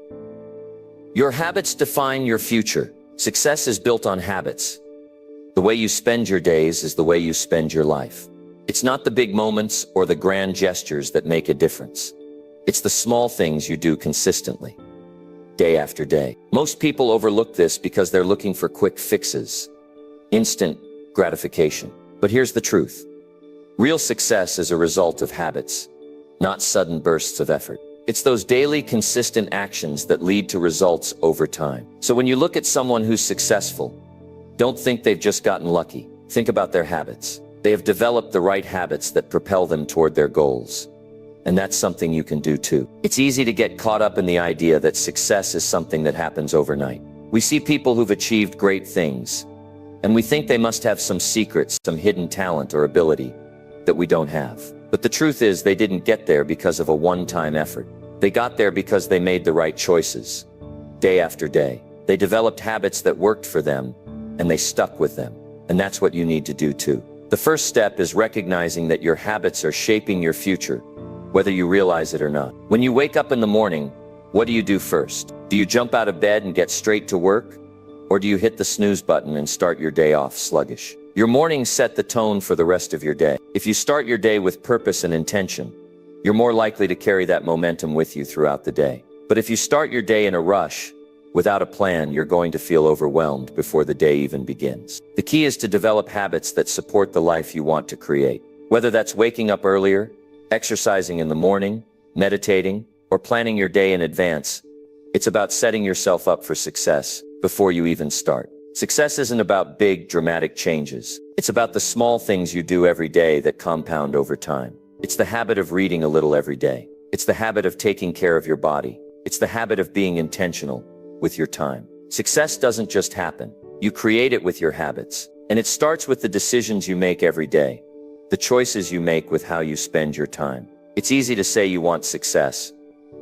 Your habits define your future. Success is built on habits. The way you spend your days is the way you spend your life. It's not the big moments or the grand gestures that make a difference. It's the small things you do consistently, day after day. Most people overlook this because they're looking for quick fixes, instant gratification. But here's the truth. Real success is a result of habits, not sudden bursts of effort. It's those daily, consistent actions that lead to results over time. So when you look at someone who's successful, don't think they've just gotten lucky. Think about their habits. They have developed the right habits that propel them toward their goals. And that's something you can do too. It's easy to get caught up in the idea that success is something that happens overnight. We see people who've achieved great things, and we think they must have some secrets, some hidden talent or ability that we don't have. But the truth is, they didn't get there because of a one-time effort. They got there because they made the right choices, day after day. They developed habits that worked for them, and they stuck with them. And that's what you need to do too. The first step is recognizing that your habits are shaping your future, whether you realize it or not. When you wake up in the morning, what do you do first? Do you jump out of bed and get straight to work? Or do you hit the snooze button and start your day off sluggish? Your mornings set the tone for the rest of your day. If you start your day with purpose and intention, you're more likely to carry that momentum with you throughout the day. But if you start your day in a rush, without a plan, you're going to feel overwhelmed before the day even begins. The key is to develop habits that support the life you want to create. Whether that's waking up earlier, exercising in the morning, meditating, or planning your day in advance, it's about setting yourself up for success before you even start. Success isn't about big, dramatic changes. It's about the small things you do every day that compound over time. It's the habit of reading a little every day. It's the habit of taking care of your body. It's the habit of being intentional with your time. Success doesn't just happen. You create it with your habits. And it starts with the decisions you make every day, the choices you make with how you spend your time. It's easy to say you want success,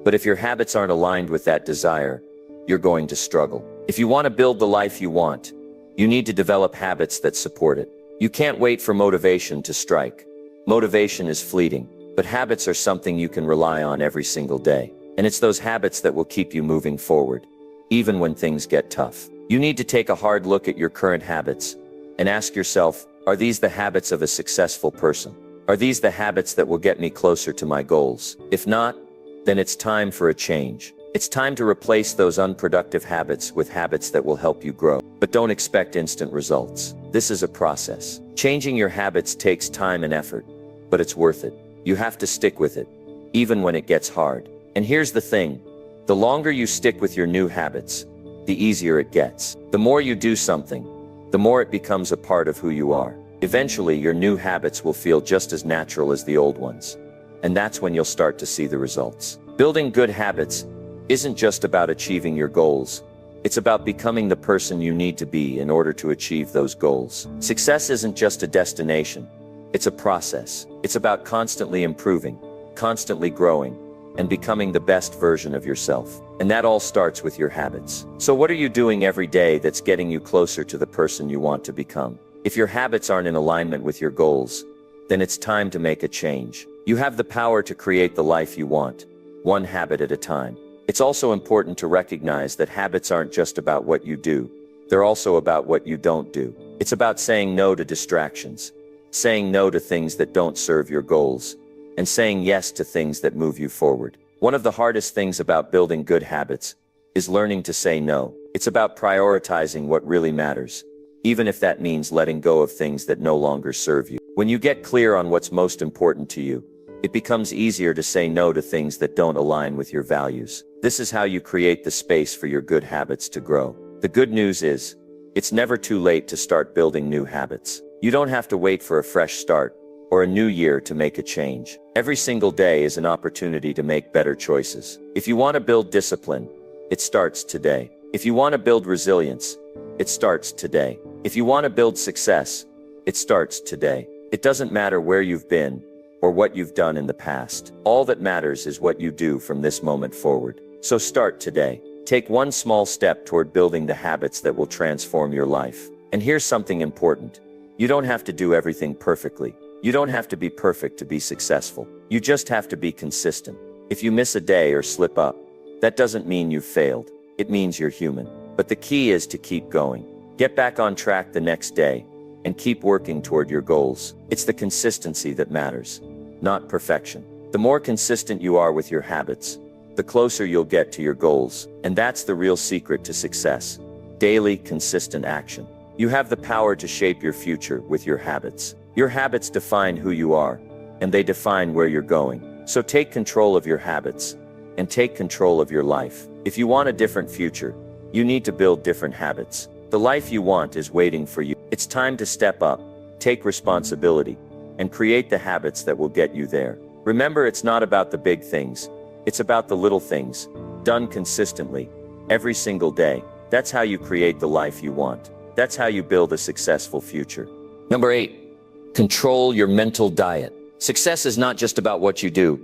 but if your habits aren't aligned with that desire, you're going to struggle. If you want to build the life you want, you need to develop habits that support it. You can't wait for motivation to strike. Motivation is fleeting, but habits are something you can rely on every single day. And it's those habits that will keep you moving forward, even when things get tough. You need to take a hard look at your current habits and ask yourself, are these the habits of a successful person? Are these the habits that will get me closer to my goals? If not, then it's time for a change. It's time to replace those unproductive habits with habits that will help you grow. But don't expect instant results. This is a process. Changing your habits takes time and effort, but it's worth it. You have to stick with it, even when it gets hard. And here's the thing, the longer you stick with your new habits, the easier it gets. The more you do something, the more it becomes a part of who you are. Eventually, your new habits will feel just as natural as the old ones. And that's when you'll start to see the results. Building good habits isn't just about achieving your goals. It's about becoming the person you need to be in order to achieve those goals. Success isn't just a destination. It's a process. It's about constantly improving, constantly growing, and becoming the best version of yourself. And that all starts with your habits. So what are you doing every day that's getting you closer to the person you want to become? If your habits aren't in alignment with your goals, then it's time to make a change. You have the power to create the life you want, one habit at a time. It's also important to recognize that habits aren't just about what you do. They're also about what you don't do. It's about saying no to distractions, saying no to things that don't serve your goals, and saying yes to things that move you forward. One of the hardest things about building good habits is learning to say no. It's about prioritizing what really matters, even if that means letting go of things that no longer serve you. When you get clear on what's most important to you, it becomes easier to say no to things that don't align with your values. This is how you create the space for your good habits to grow. The good news is, it's never too late to start building new habits. You don't have to wait for a fresh start or a new year to make a change. Every single day is an opportunity to make better choices. If you want to build discipline, it starts today. If you want to build resilience, it starts today. If you want to build success, it starts today. It doesn't matter where you've been or what you've done in the past. All that matters is what you do from this moment forward. So start today. Take one small step toward building the habits that will transform your life. And here's something important. You don't have to do everything perfectly. You don't have to be perfect to be successful. You just have to be consistent. If you miss a day or slip up, that doesn't mean you've failed. It means you're human. But the key is to keep going. Get back on track the next day and keep working toward your goals. It's the consistency that matters, not perfection. The more consistent you are with your habits, the closer you'll get to your goals. And that's the real secret to success. Daily, consistent action. You have the power to shape your future with your habits. Your habits define who you are, and they define where you're going. So take control of your habits, and take control of your life. If you want a different future, you need to build different habits. The life you want is waiting for you. It's time to step up, take responsibility, and create the habits that will get you there. Remember, it's not about the big things. It's about the little things, done consistently, every single day. That's how you create the life you want. That's how you build a successful future. Number 8, control your mental diet. Success is not just about what you do,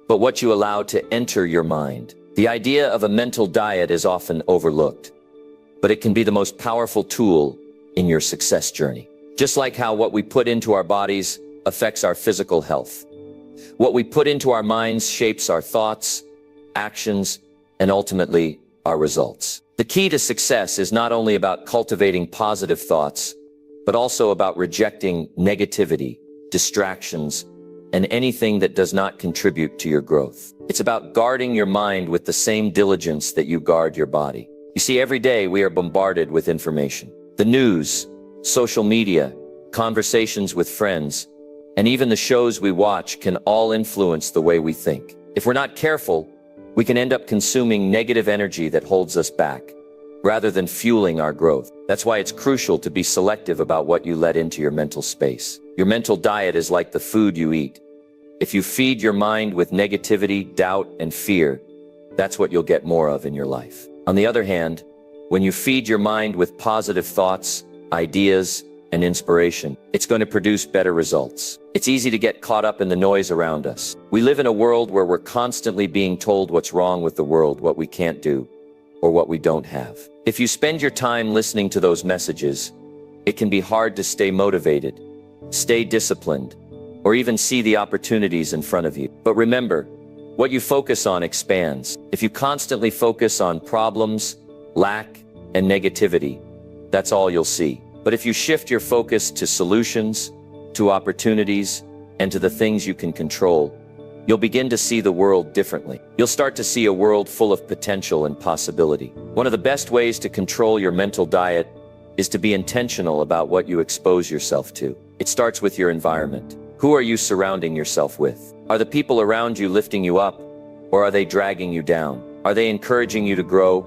but what you allow to enter your mind. The idea of a mental diet is often overlooked, but it can be the most powerful tool in your success journey. Just like how what we put into our bodies affects our physical health. What we put into our minds shapes our thoughts, actions, and ultimately our results. The key to success is not only about cultivating positive thoughts, but also about rejecting negativity, distractions, and anything that does not contribute to your growth. It's about guarding your mind with the same diligence that you guard your body. You see, every day we are bombarded with information. The news, social media, conversations with friends, and even the shows we watch can all influence the way we think. If we're not careful, we can end up consuming negative energy that holds us back, rather than fueling our growth. That's why it's crucial to be selective about what you let into your mental space. Your mental diet is like the food you eat. If you feed your mind with negativity, doubt, and fear, that's what you'll get more of in your life. On the other hand, when you feed your mind with positive thoughts, ideas, and inspiration, it's going to produce better results. It's easy to get caught up in the noise around us. We live in a world where we're constantly being told what's wrong with the world, what we can't do, or what we don't have. If you spend your time listening to those messages, it can be hard to stay motivated, stay disciplined, or even see the opportunities in front of you. But remember, what you focus on expands. If you constantly focus on problems, lack, and negativity, that's all you'll see. But if you shift your focus to solutions, to opportunities, and to the things you can control, you'll begin to see the world differently. You'll start to see a world full of potential and possibility. One of the best ways to control your mental diet is to be intentional about what you expose yourself to. It starts with your environment. Who are you surrounding yourself with? Are the people around you lifting you up, or are they dragging you down? Are they encouraging you to grow,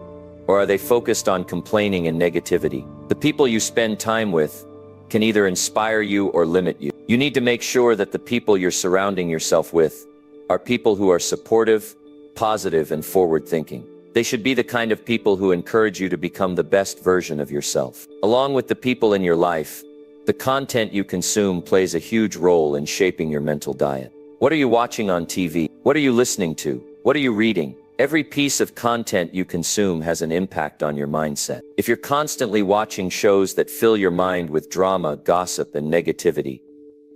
or are they focused on complaining and negativity? The people you spend time with can either inspire you or limit you. You need to make sure that the people you're surrounding yourself with are people who are supportive, positive, and forward-thinking. They should be the kind of people who encourage you to become the best version of yourself. Along with the people in your life, the content you consume plays a huge role in shaping your mental diet. What are you watching on TV? What are you listening to? What are you reading? Every piece of content you consume has an impact on your mindset. If you're constantly watching shows that fill your mind with drama, gossip, and negativity,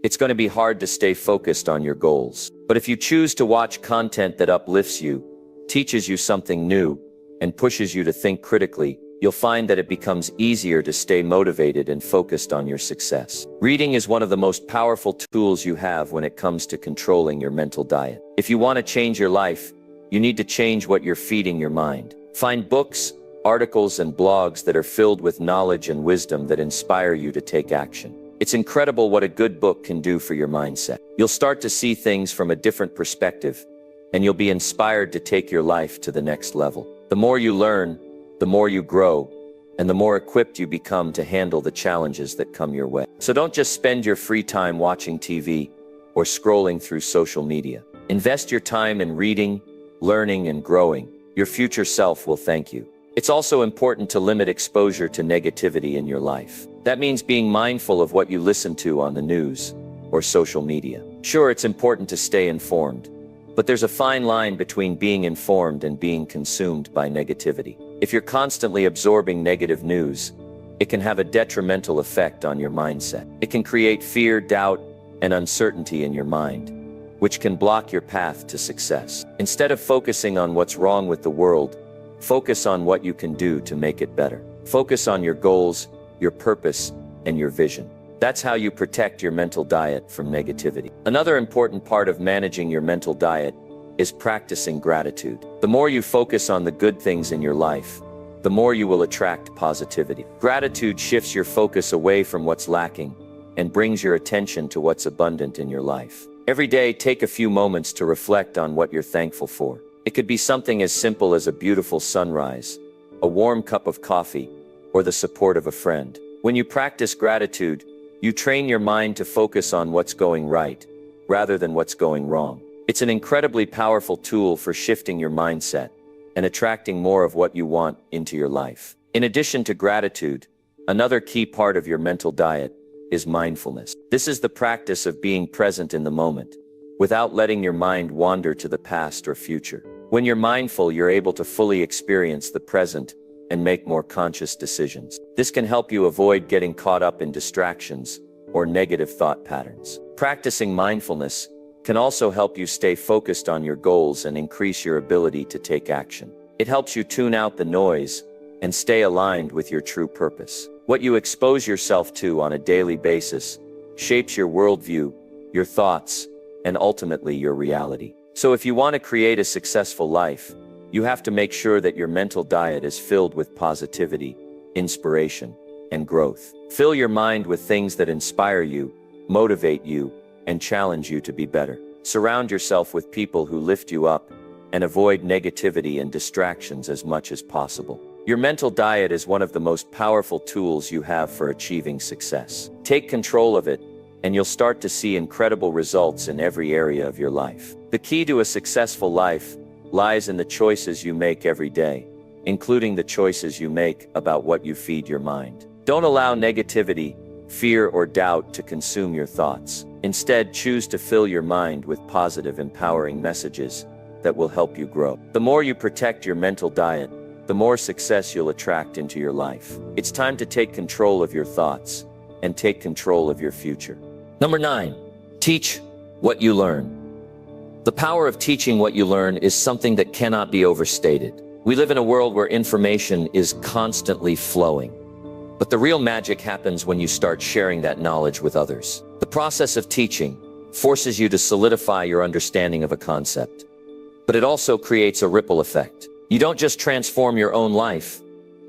it's going to be hard to stay focused on your goals. But if you choose to watch content that uplifts you, teaches you something new, and pushes you to think critically, you'll find that it becomes easier to stay motivated and focused on your success. Reading is one of the most powerful tools you have when it comes to controlling your mental diet. If you want to change your life, you need to change what you're feeding your mind. Find books, articles, and blogs that are filled with knowledge and wisdom that inspire you to take action. It's incredible what a good book can do for your mindset. You'll start to see things from a different perspective, and you'll be inspired to take your life to the next level. The more you learn, the more you grow, and the more equipped you become to handle the challenges that come your way. So don't just spend your free time watching TV or scrolling through social media. Invest your time in reading, learning, and growing. Your future self will thank you. It's also important to limit exposure to negativity in your life. That means being mindful of what you listen to on the news or social media. Sure, it's important to stay informed, but there's a fine line between being informed and being consumed by negativity. If you're constantly absorbing negative news, it can have a detrimental effect on your mindset. It can create fear, doubt, and uncertainty in your mind, which can block your path to success. Instead of focusing on what's wrong with the world, focus on what you can do to make it better. Focus on your goals, your purpose, and your vision. That's how you protect your mental diet from negativity. Another important part of managing your mental diet is practicing gratitude. The more you focus on the good things in your life, the more you will attract positivity. Gratitude shifts your focus away from what's lacking and brings your attention to what's abundant in your life. Every day, take a few moments to reflect on what you're thankful for. It could be something as simple as a beautiful sunrise, a warm cup of coffee, or the support of a friend. When you practice gratitude, you train your mind to focus on what's going right, rather than what's going wrong. It's an incredibly powerful tool for shifting your mindset and attracting more of what you want into your life. In addition to gratitude, another key part of your mental diet is mindfulness. This is the practice of being present in the moment, without letting your mind wander to the past or future. When you're mindful, you're able to fully experience the present and make more conscious decisions. This can help you avoid getting caught up in distractions or negative thought patterns. Practicing mindfulness can also help you stay focused on your goals and increase your ability to take action. It helps you tune out the noise and stay aligned with your true purpose. What you expose yourself to on a daily basis shapes your worldview, your thoughts, and ultimately your reality. So if you want to create a successful life, you have to make sure that your mental diet is filled with positivity, inspiration, and growth. Fill your mind with things that inspire you, motivate you, and challenge you to be better. Surround yourself with people who lift you up and avoid negativity and distractions as much as possible. Your mental diet is one of the most powerful tools you have for achieving success. Take control of it, and you'll start to see incredible results in every area of your life. The key to a successful life lies in the choices you make every day, including the choices you make about what you feed your mind. Don't allow negativity, fear, or doubt to consume your thoughts. Instead, choose to fill your mind with positive, empowering messages that will help you grow. The more you protect your mental diet, the more success you'll attract into your life. It's time to take control of your thoughts and take control of your future. Number 9, teach what you learn. The power of teaching what you learn is something that cannot be overstated. We live in a world where information is constantly flowing, but the real magic happens when you start sharing that knowledge with others. The process of teaching forces you to solidify your understanding of a concept, but it also creates a ripple effect. You don't just transform your own life,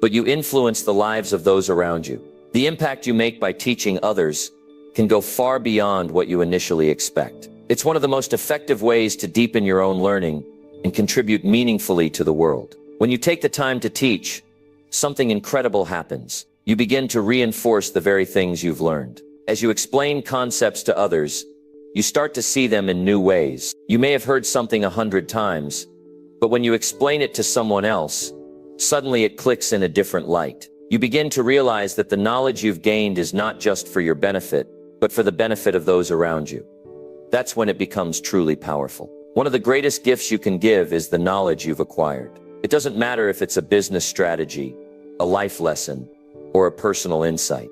but you influence the lives of those around you. The impact you make by teaching others can go far beyond what you initially expect. It's one of the most effective ways to deepen your own learning and contribute meaningfully to the world. When you take the time to teach, something incredible happens. You begin to reinforce the very things you've learned. As you explain concepts to others, you start to see them in new ways. You may have heard something 100 times, but when you explain it to someone else, suddenly it clicks in a different light. You begin to realize that the knowledge you've gained is not just for your benefit, but for the benefit of those around you. That's when it becomes truly powerful. One of the greatest gifts you can give is the knowledge you've acquired. It doesn't matter if it's a business strategy, a life lesson, or a personal insight.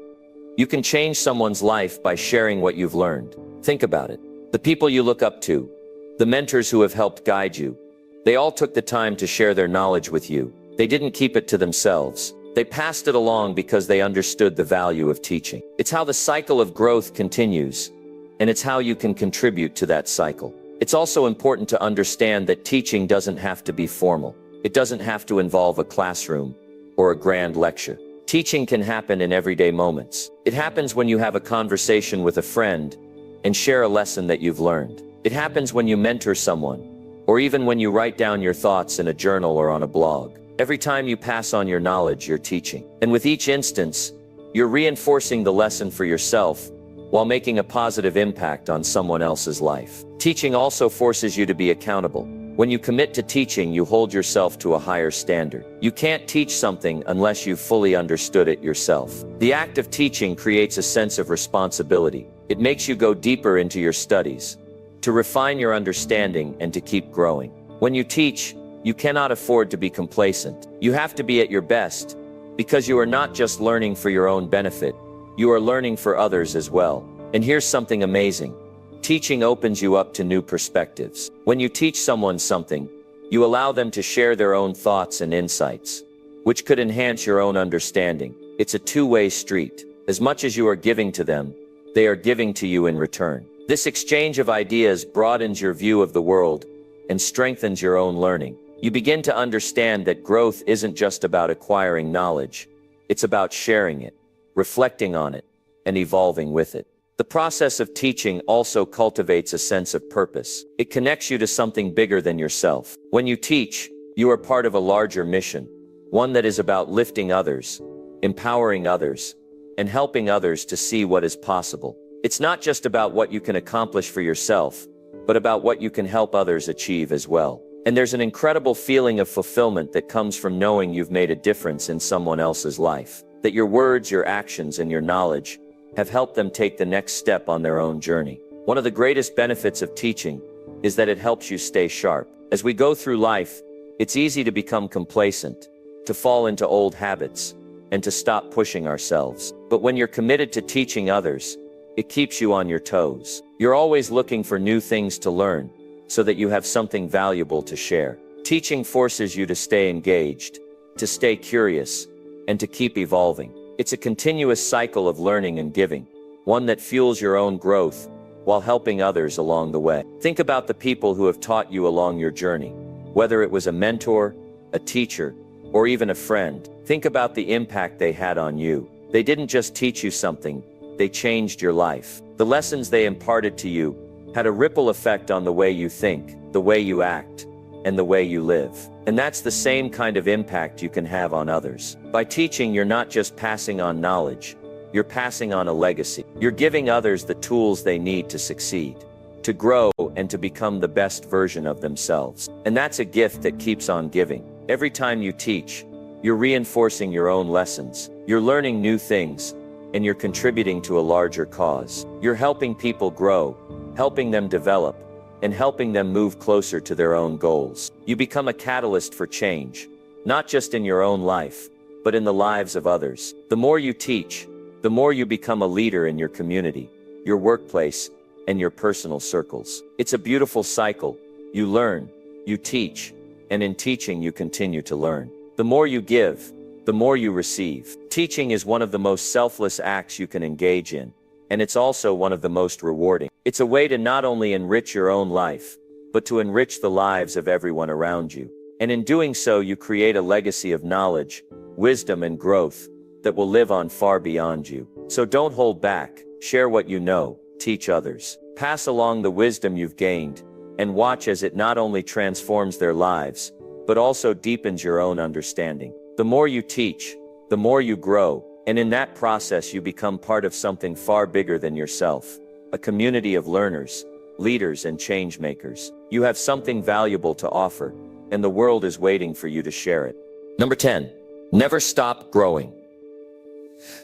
You can change someone's life by sharing what you've learned. Think about it. The people you look up to, the mentors who have helped guide you, they all took the time to share their knowledge with you. They didn't keep it to themselves. They passed it along because they understood the value of teaching. It's how the cycle of growth continues, and it's how you can contribute to that cycle. It's also important to understand that teaching doesn't have to be formal. It doesn't have to involve a classroom or a grand lecture. Teaching can happen in everyday moments. It happens when you have a conversation with a friend and share a lesson that you've learned. It happens when you mentor someone, or even when you write down your thoughts in a journal or on a blog. Every time you pass on your knowledge, you're teaching. And with each instance, you're reinforcing the lesson for yourself while making a positive impact on someone else's life. Teaching also forces you to be accountable. When you commit to teaching, you hold yourself to a higher standard. You can't teach something unless you've fully understood it yourself. The act of teaching creates a sense of responsibility. It makes you go deeper into your studies, to refine your understanding and to keep growing. When you teach, you cannot afford to be complacent. You have to be at your best, because you are not just learning for your own benefit, you are learning for others as well. And here's something amazing. Teaching opens you up to new perspectives. When you teach someone something, you allow them to share their own thoughts and insights, which could enhance your own understanding. It's a two-way street. As much as you are giving to them, they are giving to you in return. This exchange of ideas broadens your view of the world and strengthens your own learning. You begin to understand that growth isn't just about acquiring knowledge. It's about sharing it, reflecting on it, and evolving with it. The process of teaching also cultivates a sense of purpose. It connects you to something bigger than yourself. When you teach, you are part of a larger mission, one that is about lifting others, empowering others, and helping others to see what is possible. It's not just about what you can accomplish for yourself, but about what you can help others achieve as well. And there's an incredible feeling of fulfillment that comes from knowing you've made a difference in someone else's life, that your words, your actions, and your knowledge have helped them take the next step on their own journey. One of the greatest benefits of teaching is that it helps you stay sharp. As we go through life, it's easy to become complacent, to fall into old habits, and to stop pushing ourselves. But when you're committed to teaching others, it keeps you on your toes. You're always looking for new things to learn, so that you have something valuable to share. Teaching forces you to stay engaged, to stay curious, and to keep evolving. It's a continuous cycle of learning and giving, one that fuels your own growth while helping others along the way. Think about the people who have taught you along your journey, whether it was a mentor, a teacher, or even a friend. Think about the impact they had on you. They didn't just teach you something, they changed your life. The lessons they imparted to you had a ripple effect on the way you think, the way you act, and the way you live. And that's the same kind of impact you can have on others. By teaching, you're not just passing on knowledge, you're passing on a legacy. You're giving others the tools they need to succeed, to grow, and to become the best version of themselves. And that's a gift that keeps on giving. Every time you teach, you're reinforcing your own lessons, you're learning new things, and you're contributing to a larger cause. You're helping people grow, helping them develop, and helping them move closer to their own goals. You become a catalyst for change, not just in your own life, but in the lives of others. The more you teach, the more you become a leader in your community, your workplace, and your personal circles. It's a beautiful cycle. You learn, you teach, and in teaching you continue to learn. The more you give, the more you receive. Teaching is one of the most selfless acts you can engage in, and it's also one of the most rewarding. It's a way to not only enrich your own life, but to enrich the lives of everyone around you. And in doing so, you create a legacy of knowledge, wisdom, and growth that will live on far beyond you. So don't hold back. Share what you know, teach others, pass along the wisdom you've gained, and watch as it not only transforms their lives, but also deepens your own understanding. The more you teach, the more you grow, and in that process you become part of something far bigger than yourself, a community of learners, leaders, and change makers. You have something valuable to offer, and the world is waiting for you to share it. Number 10, never stop growing.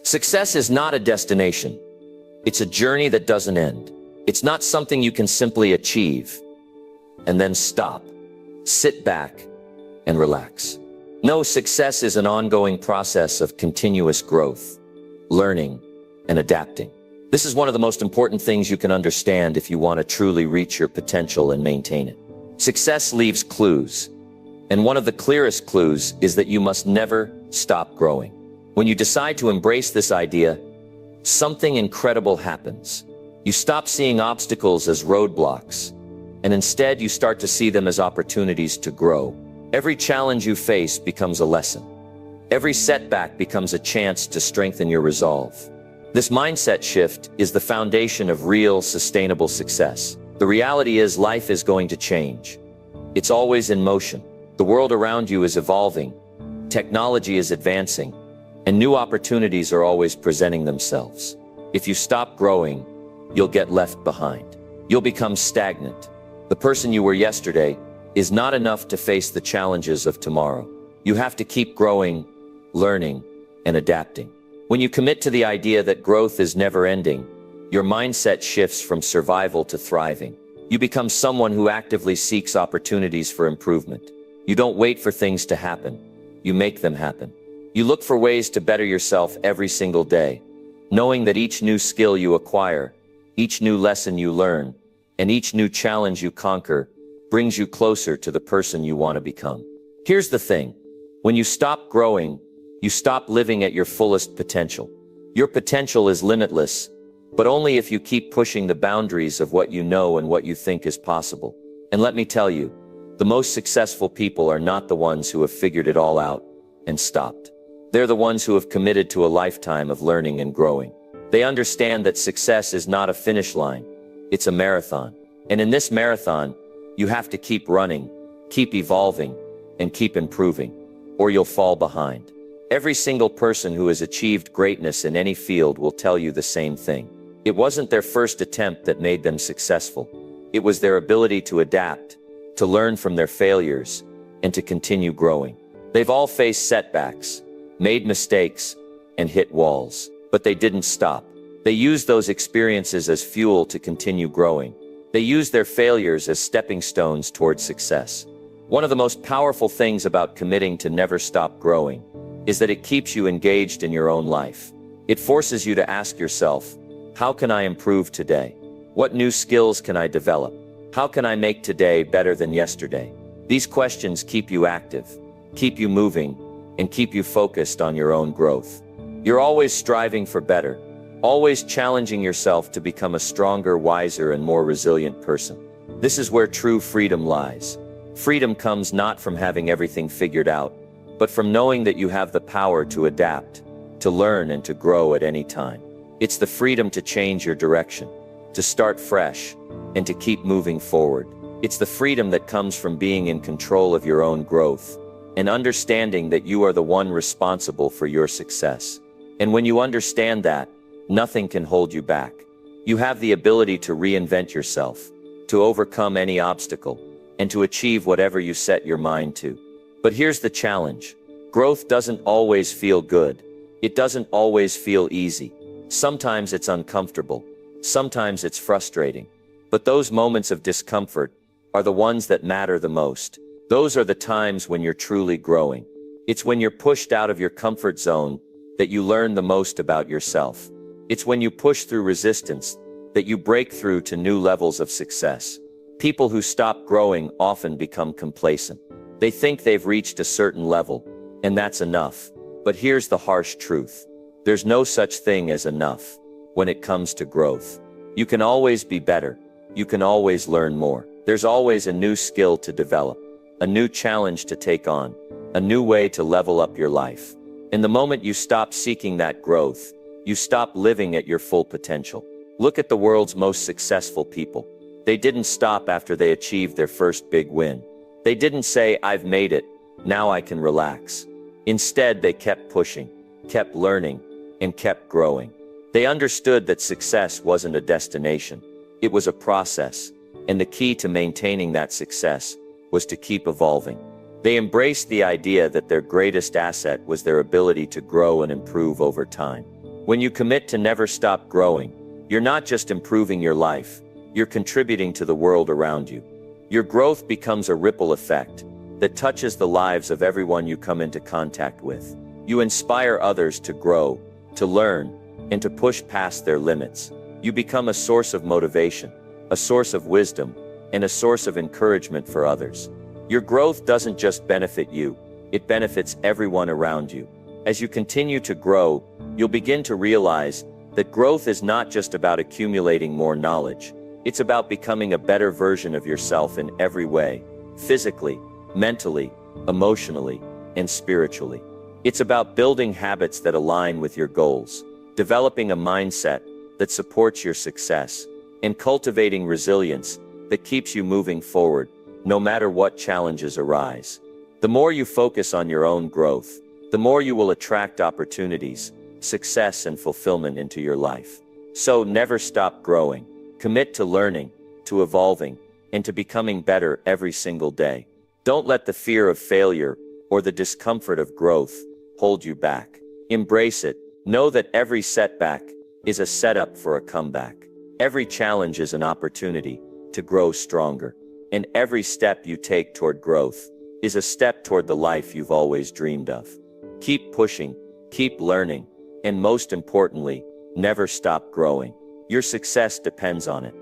Success is not a destination. It's a journey that doesn't end. It's not something you can simply achieve and then stop, sit back, and relax. No, success is an ongoing process of continuous growth, learning, and adapting. This is one of the most important things you can understand if you want to truly reach your potential and maintain it. Success leaves clues, and one of the clearest clues is that you must never stop growing. When you decide to embrace this idea, something incredible happens. You stop seeing obstacles as roadblocks, and instead you start to see them as opportunities to grow. Every challenge you face becomes a lesson. Every setback becomes a chance to strengthen your resolve. This mindset shift is the foundation of real, sustainable success. The reality is life is going to change. It's always in motion. The world around you is evolving, technology is advancing, and new opportunities are always presenting themselves. If you stop growing, you'll get left behind. You'll become stagnant. The person you were yesterday is not enough to face the challenges of tomorrow. You have to keep growing, learning, and adapting. When you commit to the idea that growth is never ending, your mindset shifts from survival to thriving. You become someone who actively seeks opportunities for improvement. You don't wait for things to happen. You make them happen. You look for ways to better yourself every single day, knowing that each new skill you acquire, each new lesson you learn, and each new challenge you conquer brings you closer to the person you want to become. Here's the thing. When you stop growing, you stop living at your fullest potential. Your potential is limitless, but only if you keep pushing the boundaries of what you know and what you think is possible. And let me tell you, the most successful people are not the ones who have figured it all out and stopped. They're the ones who have committed to a lifetime of learning and growing. They understand that success is not a finish line, it's a marathon. And in this marathon, you have to keep running, keep evolving, and keep improving, or you'll fall behind. Every single person who has achieved greatness in any field will tell you the same thing. It wasn't their first attempt that made them successful. It was their ability to adapt, to learn from their failures, and to continue growing. They've all faced setbacks, made mistakes, and hit walls, but they didn't stop. They used those experiences as fuel to continue growing. They used their failures as stepping stones towards success. One of the most powerful things about committing to never stop growing is that it keeps you engaged in your own life. It forces you to ask yourself, how can I improve today? What new skills can I develop? How can I make today better than yesterday? These questions keep you active, keep you moving, and keep you focused on your own growth. You're always striving for better, always challenging yourself to become a stronger, wiser, and more resilient person. This is where true freedom lies. Freedom comes not from having everything figured out, but from knowing that you have the power to adapt, to learn, and to grow at any time. It's the freedom to change your direction, to start fresh, and to keep moving forward. It's the freedom that comes from being in control of your own growth, and understanding that you are the one responsible for your success. And when you understand that, nothing can hold you back. You have the ability to reinvent yourself, to overcome any obstacle, and to achieve whatever you set your mind to. But here's the challenge. Growth doesn't always feel good. It doesn't always feel easy. Sometimes it's uncomfortable. Sometimes it's frustrating. But those moments of discomfort are the ones that matter the most. Those are the times when you're truly growing. It's when you're pushed out of your comfort zone that you learn the most about yourself. It's when you push through resistance that you break through to new levels of success. People who stop growing often become complacent. They think they've reached a certain level, and that's enough. But here's the harsh truth. There's no such thing as enough when it comes to growth. You can always be better. You can always learn more. There's always a new skill to develop, a new challenge to take on, a new way to level up your life. And the moment you stop seeking that growth, you stop living at your full potential. Look at the world's most successful people. They didn't stop after they achieved their first big win. They didn't say, I've made it, now I can relax. Instead, they kept pushing, kept learning, and kept growing. They understood that success wasn't a destination. It was a process, and the key to maintaining that success was to keep evolving. They embraced the idea that their greatest asset was their ability to grow and improve over time. When you commit to never stop growing, you're not just improving your life, you're contributing to the world around you. Your growth becomes a ripple effect that touches the lives of everyone you come into contact with. You inspire others to grow, to learn, and to push past their limits. You become a source of motivation, a source of wisdom, and a source of encouragement for others. Your growth doesn't just benefit you, it benefits everyone around you. As you continue to grow, you'll begin to realize that growth is not just about accumulating more knowledge. It's about becoming a better version of yourself in every way, physically, mentally, emotionally, and spiritually. It's about building habits that align with your goals, developing a mindset that supports your success, and cultivating resilience that keeps you moving forward, no matter what challenges arise. The more you focus on your own growth, the more you will attract opportunities, success, and fulfillment into your life. So never stop growing. Commit to learning, to evolving, and to becoming better every single day. Don't let the fear of failure or the discomfort of growth hold you back. Embrace it. Know that every setback is a setup for a comeback. Every challenge is an opportunity to grow stronger. And every step you take toward growth is a step toward the life you've always dreamed of. Keep pushing, keep learning, and most importantly, never stop growing. Your success depends on it.